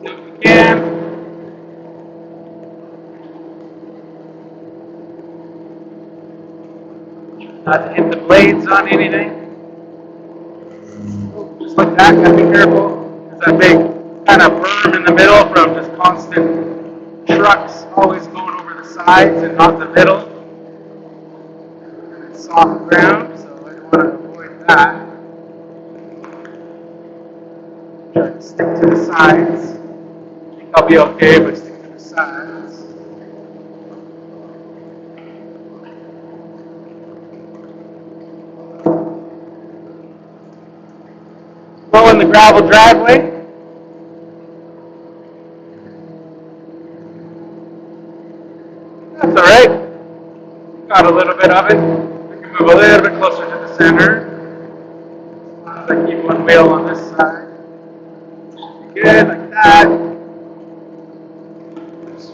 what we can. Not to hit the blades on anything. Just like that, gotta be careful. There's that big kind of berm in the middle from just constant trucks always going over the sides and not the middle. And it's soft ground, so I want to avoid that. Try to stick to the sides. I'll be okay if I stick to the sides. Mowing the gravel driveway. That's alright. Got a little bit of it. I can move a little bit closer to the center. As long as I keep one wheel on this side. Good, like that. Just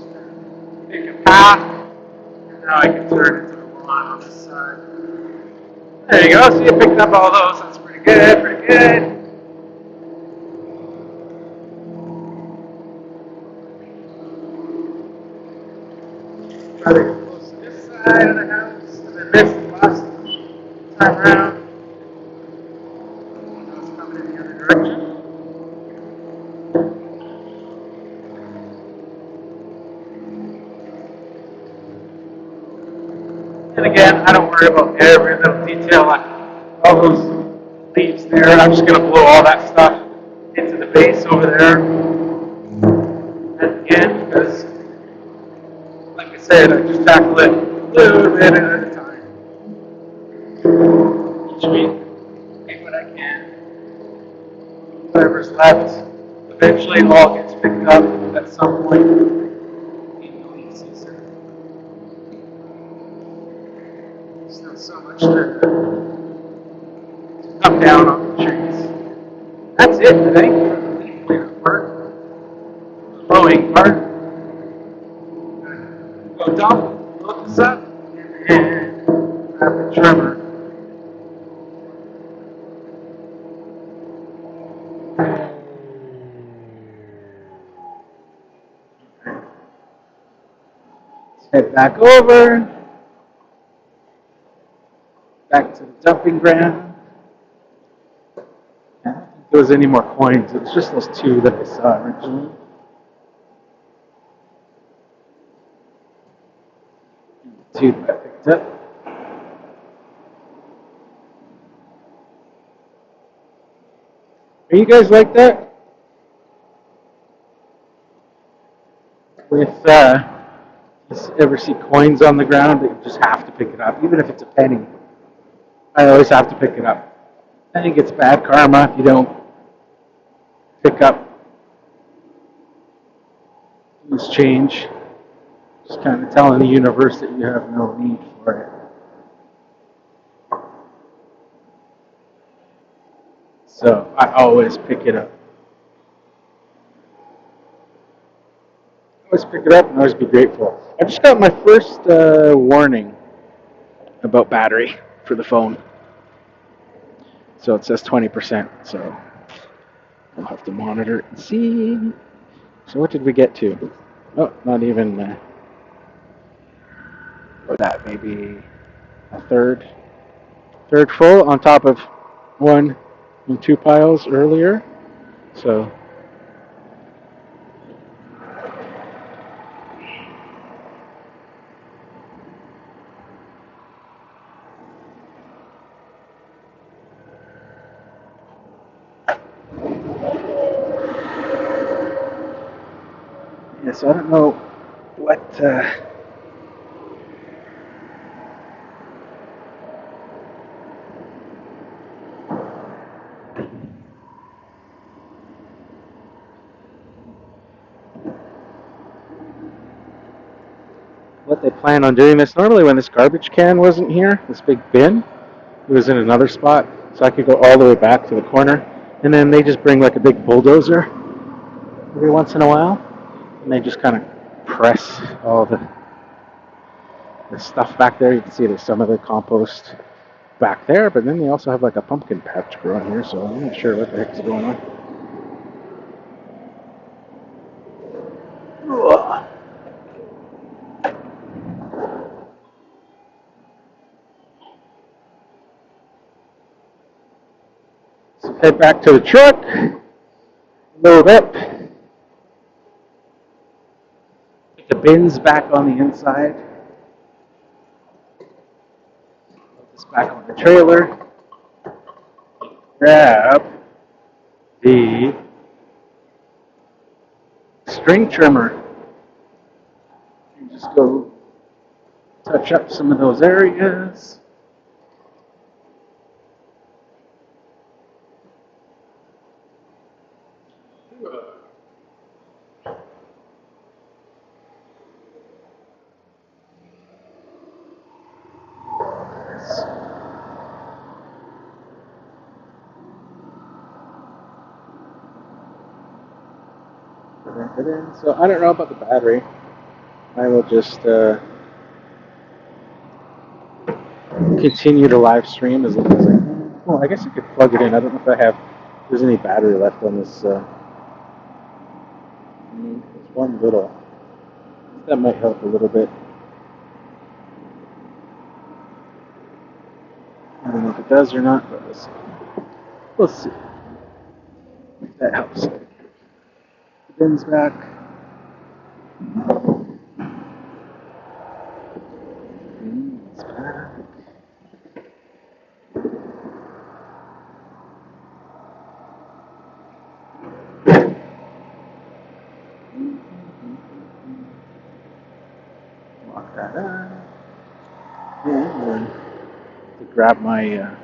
take a path. And now I can turn into the lawn on this side. There you go. So you picked up all those. That's pretty good, pretty good. Try to get close to this side of the house. And then this last time around. Now it's coming in the other direction. And again, I don't worry about every little detail, like all those leaves there. I'm just going to blow all that stuff into the base over there at the end because, like I said, I just tackle it a little bit at a time. Each week, take what I can. Whatever's left, eventually it all gets picked up at some point in the leaf season. Still so much to come down on the trees. That's it, I think, for the leaf cleanup part. Mowing part. Go dump, look this up, and grab the trimmer. Let's head back over, back to the dumping ground. I don't think there was any more coins. It was just those two that I saw originally. Two that I picked up. Are you guys like that? With you ever see coins on the ground, you just have to pick it up, even if it's a penny. I always have to pick it up. I think it's bad karma if you don't pick up loose change. Just kind of telling the universe that you have no need for it. So I always pick it up. Always pick it up and always be grateful. I just got my first warning about battery for the phone. So it says 20%. So I'll have to monitor it and see. So what did we get to? Oh, not even that. Maybe a third full on top of one and two piles earlier. So yes, I don't know what they plan on doing this. Normally when this garbage can wasn't here, this big bin, it was in another spot, so I could go all the way back to the corner, and then they just bring like a big bulldozer every once in a while, and they just kind of press all the stuff back there. You can see there's some of the compost back there, but then they also have like a pumpkin patch growing here, so I'm not sure what the heck's going on. So head back to the truck, load up, put the bins back on the inside, put this back on the trailer, grab the string trimmer. You just go touch up some of those areas. So I don't know about the battery. I will just continue to live stream as long as I can. Well, I guess you could plug it in. I don't know if there's any battery left on this. It's one little. That might help a little bit. I don't know if it does or not, but we'll see. We'll see. If that helps. The bin's back. It's back. Lock that up. And to grab my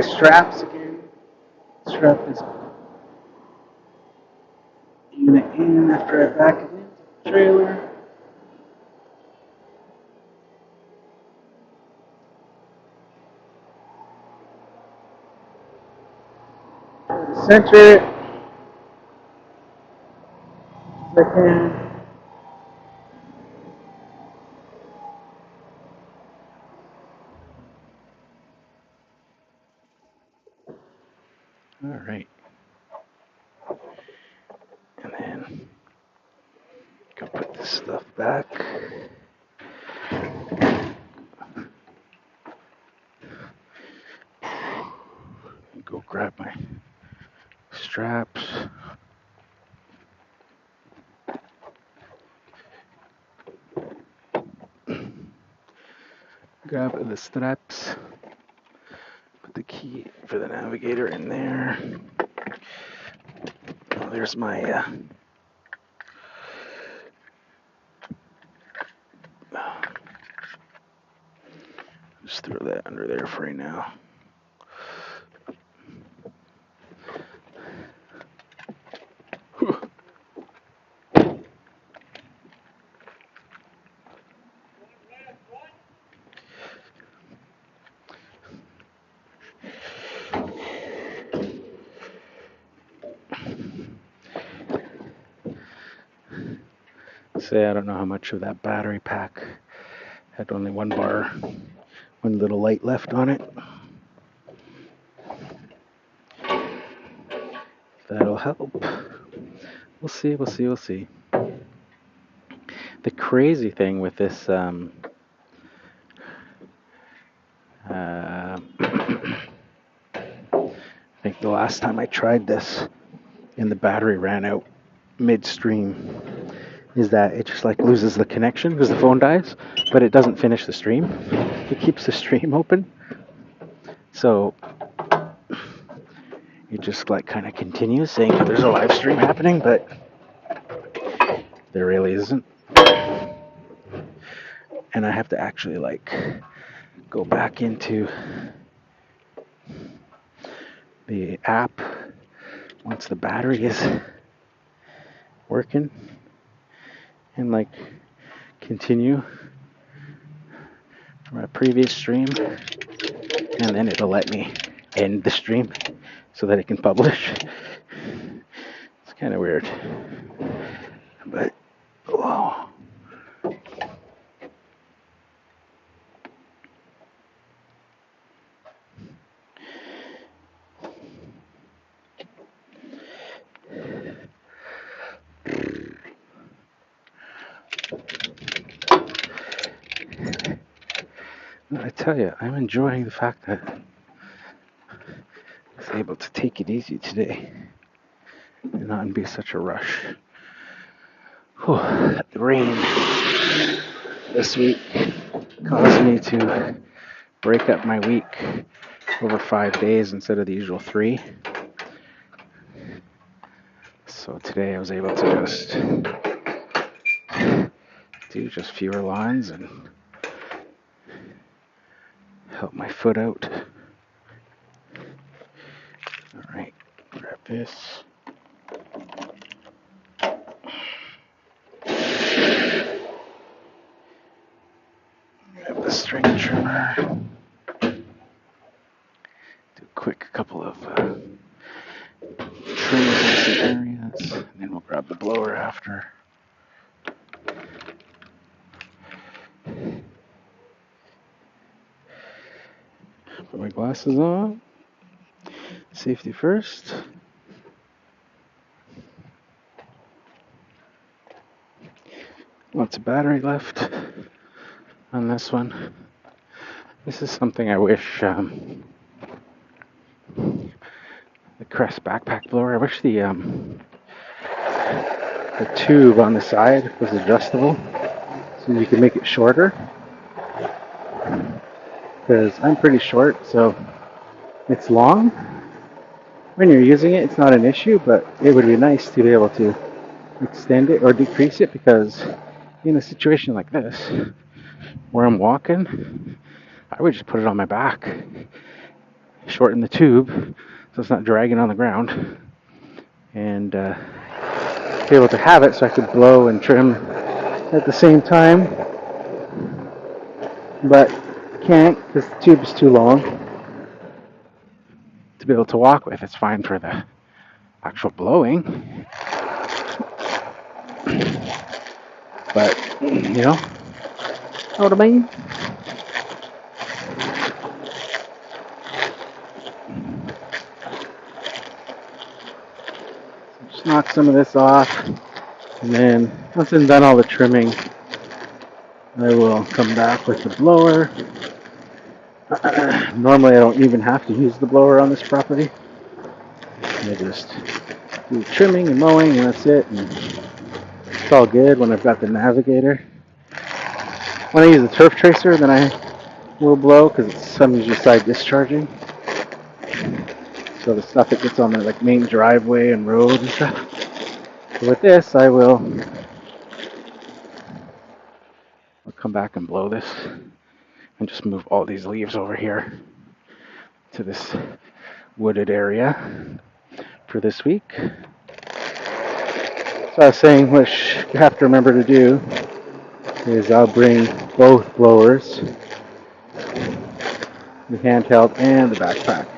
straps again. Strap this unit in after I back it into the trailer. Center it as I can. All right. And then go put this stuff back. Go grab my straps. Grab the straps. Put the key for the navigator in there. Oh, there's my just throw that under there for right now. Say I don't know how much of that battery pack had only one little light left on it. That'll help. We'll see. The crazy thing with this I think the last time I tried this and the battery ran out midstream is that it just like loses the connection because the phone dies, but it doesn't finish the stream. It keeps the stream open. So it just like kind of continues saying that there's a live stream happening, but there really isn't. And I have to actually like go back into the app once the battery is working and like continue my previous stream, and then it'll let me end the stream so that it can publish. It's kind of weird, but whoa. I tell you, I'm enjoying the fact that I was able to take it easy today and not be such a rush. The rain this week caused me to break up my week over 5 days instead of the usual 3. So today I was able to just do just fewer lawns and help my foot out. Alright, grab this. Grab the string trimmer. Do a quick couple of trims in some areas, and then we'll grab the blower after. Put my glasses on. Safety first. Lots of battery left on this one. This is something I wish the Crest backpack blower. I wish the tube on the side was adjustable so you can make it shorter. Because I'm pretty short, so it's long. When you're using it, it's not an issue, but it would be nice to be able to extend it or decrease it, because in a situation like this, where I'm walking, I would just put it on my back, shorten the tube so it's not dragging on the ground, and be able to have it so I could blow and trim at the same time, but can't because the tube is too long to be able to walk with. It's fine for the actual blowing, but know what I mean? Just knock some of this off, and then once I'm done all the trimming, I will come back with the blower. Normally I don't even have to use the blower on this property. I just do trimming and mowing and that's it, and it's all good when I've got the navigator. When I use the turf tracer, then I will blow because I'm usually side discharging. So the stuff that gets on the main driveway and road and stuff. So with this, I'll come back and blow this and just move all these leaves over here to this wooded area for this week. So I was saying, what you have to remember to do is I'll bring both blowers, the handheld and the backpack,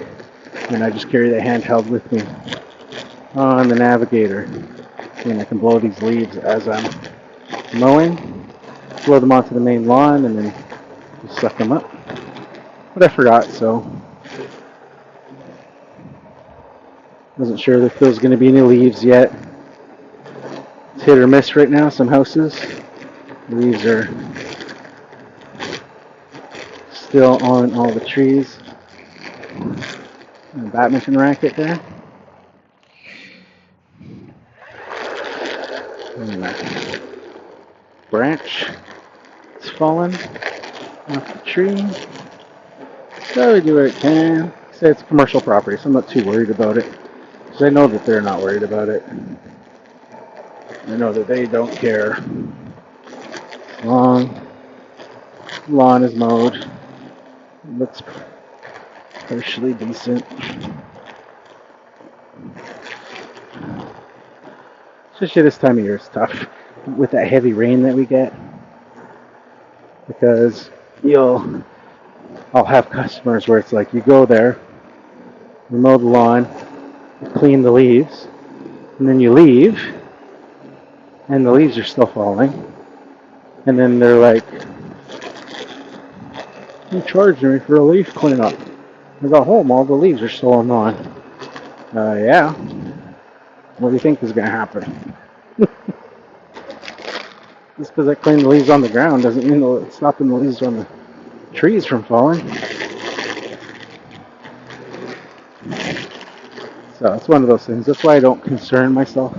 and I just carry the handheld with me on the navigator, and I can blow these leaves as I'm mowing, blow them onto the main lawn, and then just suck them up. But I forgot, so wasn't sure if there was going to be any leaves yet. It's hit or miss right now. Some houses, leaves are still on all the trees. And a badminton racket there. And that branch is fallen off the tree. So we do what it can. Say it's commercial property, so I'm not too worried about it. Because I know that they're not worried about it. I know that they don't care. Lawn is mowed. It looks partially decent. Especially this time of year, it's tough with that heavy rain that we get, because I'll have customers where it's like you go there, you mow the lawn, you clean the leaves, and then you leave, and the leaves are still falling, and then they're like, "You charged me for a leaf cleanup. I got home, all the leaves are still on the lawn." Yeah. What do you think is going to happen? Just because I clean the leaves on the ground doesn't mean it's stopping the leaves on the trees from falling. So it's one of those things. That's why I don't concern myself,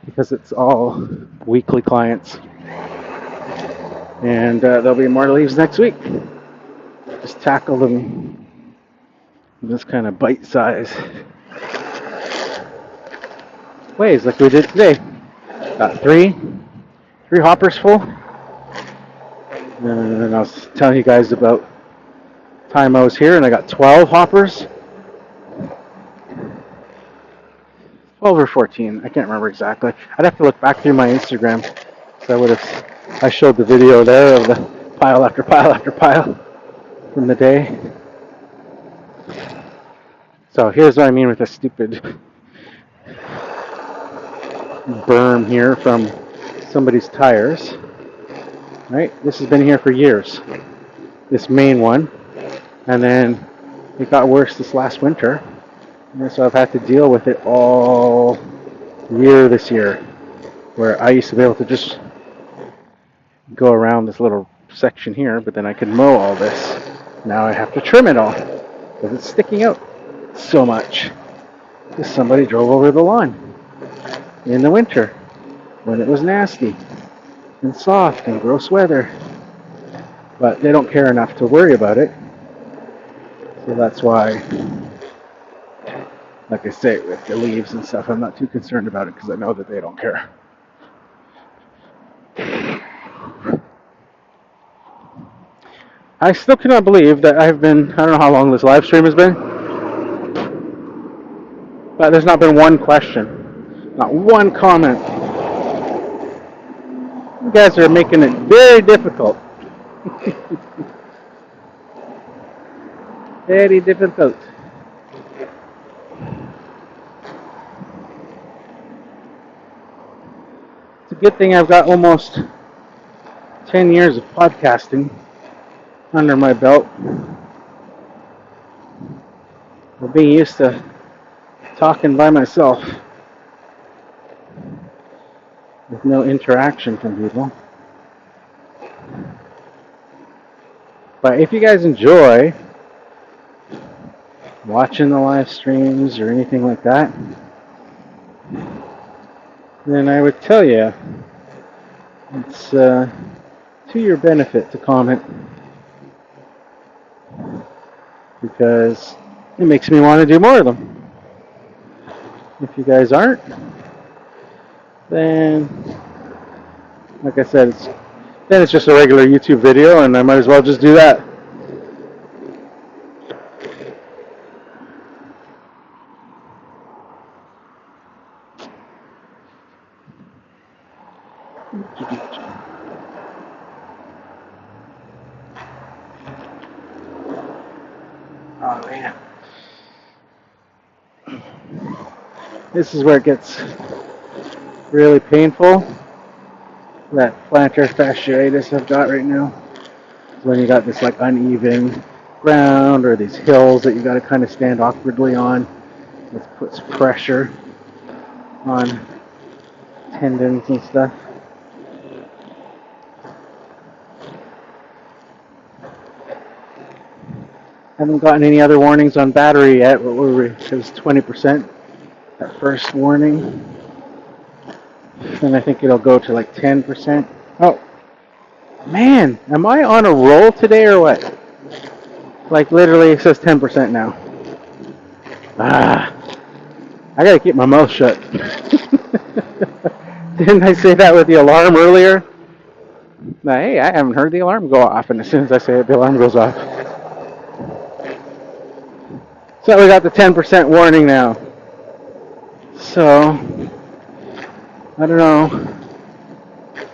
because it's all weekly clients. And there'll be more leaves next week. just tackle them in this kind of bite-size ways like we did today. Got three hoppers full. And I was telling you guys about time I was here, and I got 12 hoppers. 12 or 14, I can't remember exactly. I'd have to look back through my Instagram. So I showed the video there of the pile after pile after pile from the day. So here's what I mean with the stupid berm here from somebody's tires. Right? This has been here for years. This main one. And then it got worse this last winter. And so I've had to deal with it all year this year. Where I used to be able to just go around this little section here, but then I could mow all this. Now I have to trim it all because it's sticking out so much. Because somebody drove over the lawn in the winter when it was nasty and soft and gross weather. But they don't care enough to worry about it. So that's why, like I say, with the leaves and stuff, I'm not too concerned about it because I know that they don't care. I still cannot believe that I don't know how long this live stream has been, but there's not been one question, not one comment. You guys are making it very difficult. Very difficult. It's a good thing I've got almost 10 years of podcasting under my belt. I'm being used to talking by myself with no interaction from people. But if you guys enjoy watching the live streams or anything like that, then I would tell you it's to your benefit to comment, because it makes me want to do more of them. If you guys aren't, then like I said, it's just a regular YouTube video, and I might as well just do that. Oh man. This is where it gets really painful. That plantar fasciitis I've got right now. When you got this like uneven ground or these hills that you got to kind of stand awkwardly on. It puts pressure on tendons and stuff. Haven't gotten any other warnings on battery yet. What were we? It was 20%. That first warning. And I think it'll go to like 10%. Oh, man, am I on a roll today or what? Like literally it says 10% now. I gotta keep my mouth shut. Didn't I say that with the alarm earlier? Now, hey, I haven't heard the alarm go off, and as soon as I say it, the alarm goes off. So we got the 10% warning now. So, I don't know.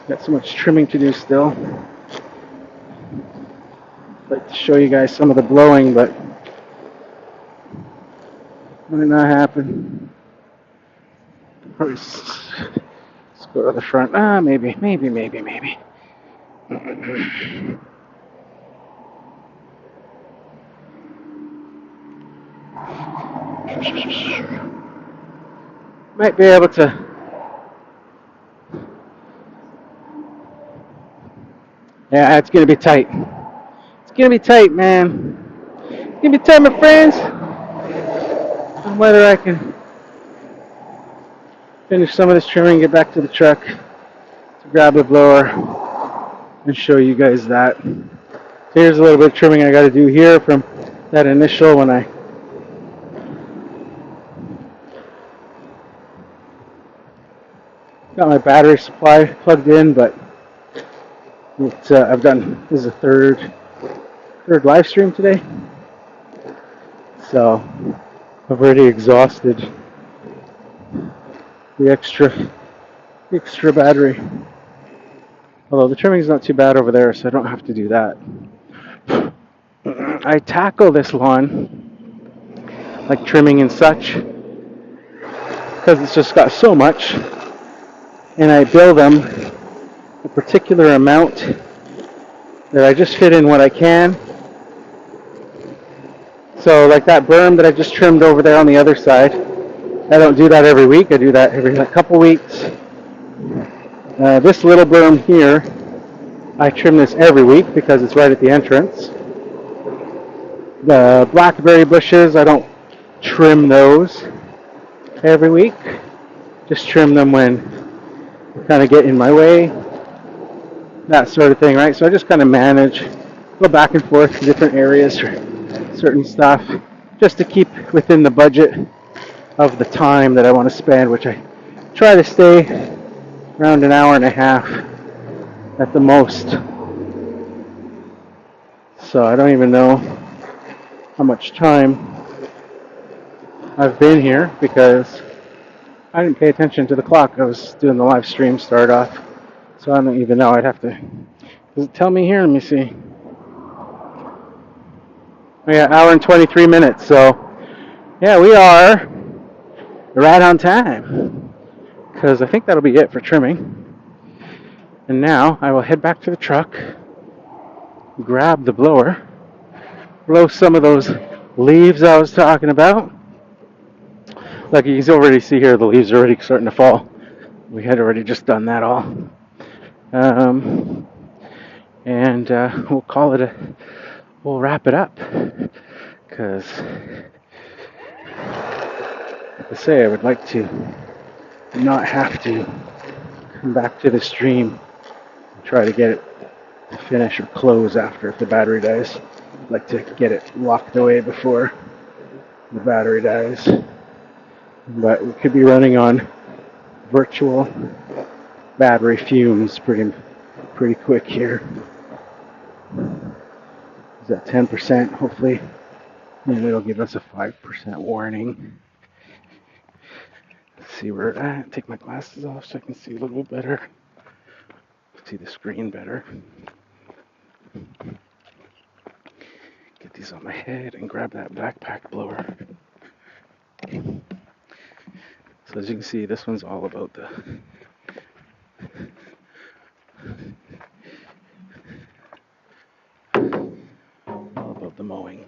Got so much trimming to do still. I'd like to show you guys some of the blowing, but might not happen. Probably let's go to the front. Maybe. Might be able to. Yeah, it's gonna be tight. It's gonna be tight, man. It's gonna be tight, my friends. And whether I can finish some of this trimming, get back to the truck to grab the blower and show you guys that. So Here's a little bit of trimming I got to do here from that initial when I got my battery supply plugged in, but it's, I've done, this is a third live stream today, so I've already exhausted the extra battery. Although the trimming is not too bad over there, so I don't have to do that. I tackle this lawn, like trimming and such, because it's just got so much, and I bill them a particular amount that I just fit in what I can. So like that berm that I just trimmed over there on the other side, I don't do that every week. I do that every couple weeks. This little berm here, I trim this every week because it's right at the entrance. The blackberry bushes, I don't trim those every week. Just trim them when they kind of get in my way, that sort of thing, right? So I just kind of manage, go back and forth to different areas for certain stuff, just to keep within the budget of the time that I want to spend, which I try to stay around an hour and a half at the most. So I don't even know how much time I've been here because I didn't pay attention to the clock. I was doing the live stream start off, so I don't even know. I'd have to. Does it tell me here? Let me see. Oh, yeah, hour and 23 minutes. So yeah, we are right on time because I think that'll be it for trimming. And now I will head back to the truck, grab the blower, blow some of those leaves I was talking about. Like you can already see here, the leaves are already starting to fall. We had already just done that all. And we'll call it we'll wrap it up. Because, like I say, I would like to not have to come back to the stream and try to get it to finish or close after if the battery dies. I'd like to get it locked away before the battery dies. But we could be running on virtual battery fumes pretty quick here. Is that 10%? Hopefully, and it'll give us a 5% warning. Let's see where we're at. Take my glasses off so I can see a little bit better. See the screen better. Get these on my head and grab that backpack blower. So as you can see, this one's all about the mowing.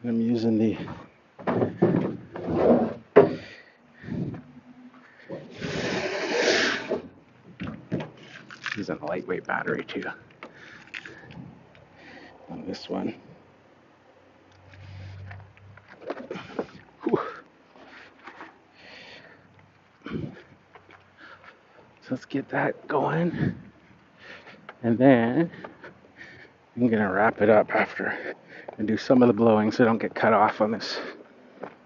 I'm using using a lightweight battery too on this one. Whew. So let's get that going, and then I'm gonna wrap it up after and do some of the blowing so I don't get cut off on this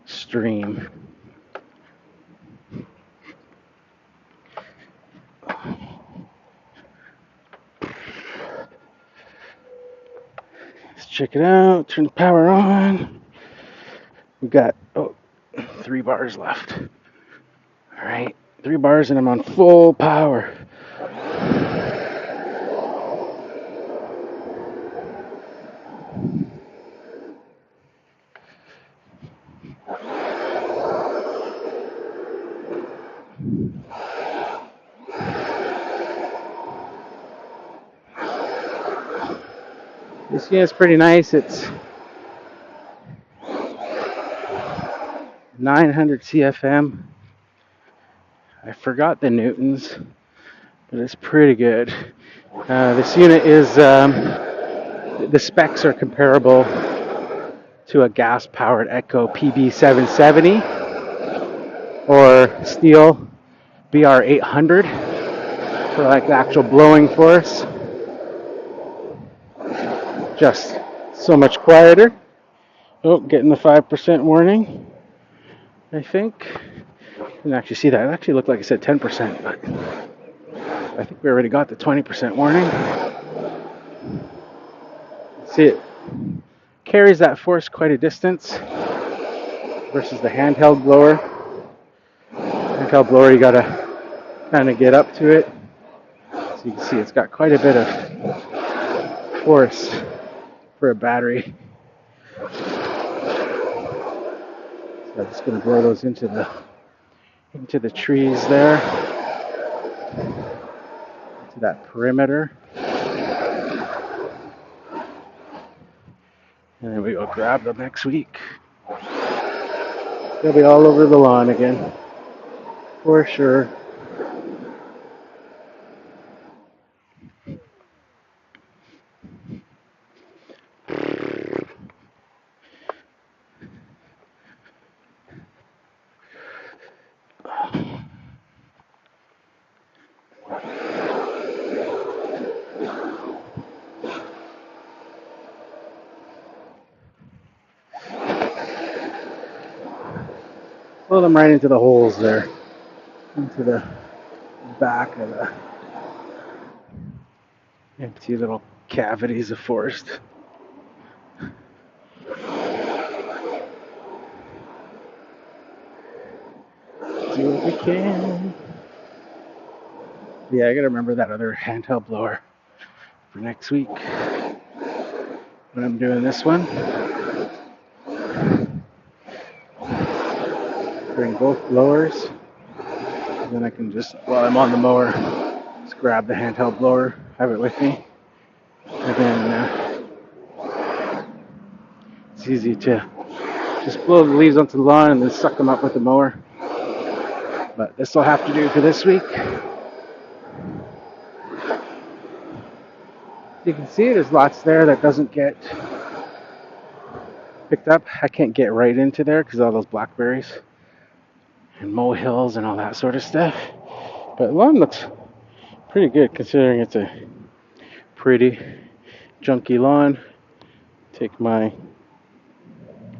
stream. Let's check it out. Turn the power on. We've got 3 bars left. All right, 3 bars and I'm on full power. This unit's pretty nice. It's 900 CFM. I forgot the newtons, but it's pretty good. This unit is, the specs are comparable to a gas-powered Echo PB770 or Steel BR800 for like the actual blowing force. Just so much quieter. Oh, getting the 5% warning, I think. You can actually see that. It actually looked like it said 10%, but I think we already got the 20% warning. See, it carries that force quite a distance versus the handheld blower. Handheld blower, you gotta kind of get up to it. So you can see it's got quite a bit of force for a battery. So I'm just gonna blow those into the trees there, to that perimeter. And then we will grab them next week. They'll be all over the lawn again, for sure. Blow them right into the holes there, into the back of the empty little cavities of forest. Do what we can. Yeah, I gotta remember that other handheld blower for next week when I'm doing this one. Bring both blowers, and then I can just, while I'm on the mower, just grab the handheld blower, have it with me, and then it's easy to just blow the leaves onto the lawn and then suck them up with the mower. But this will have to do for this week. You can see there's lots there that doesn't get picked up. I can't get right into there because of all those blackberries and molehills and all that sort of stuff. But the lawn looks pretty good considering it's a pretty junky lawn. Take my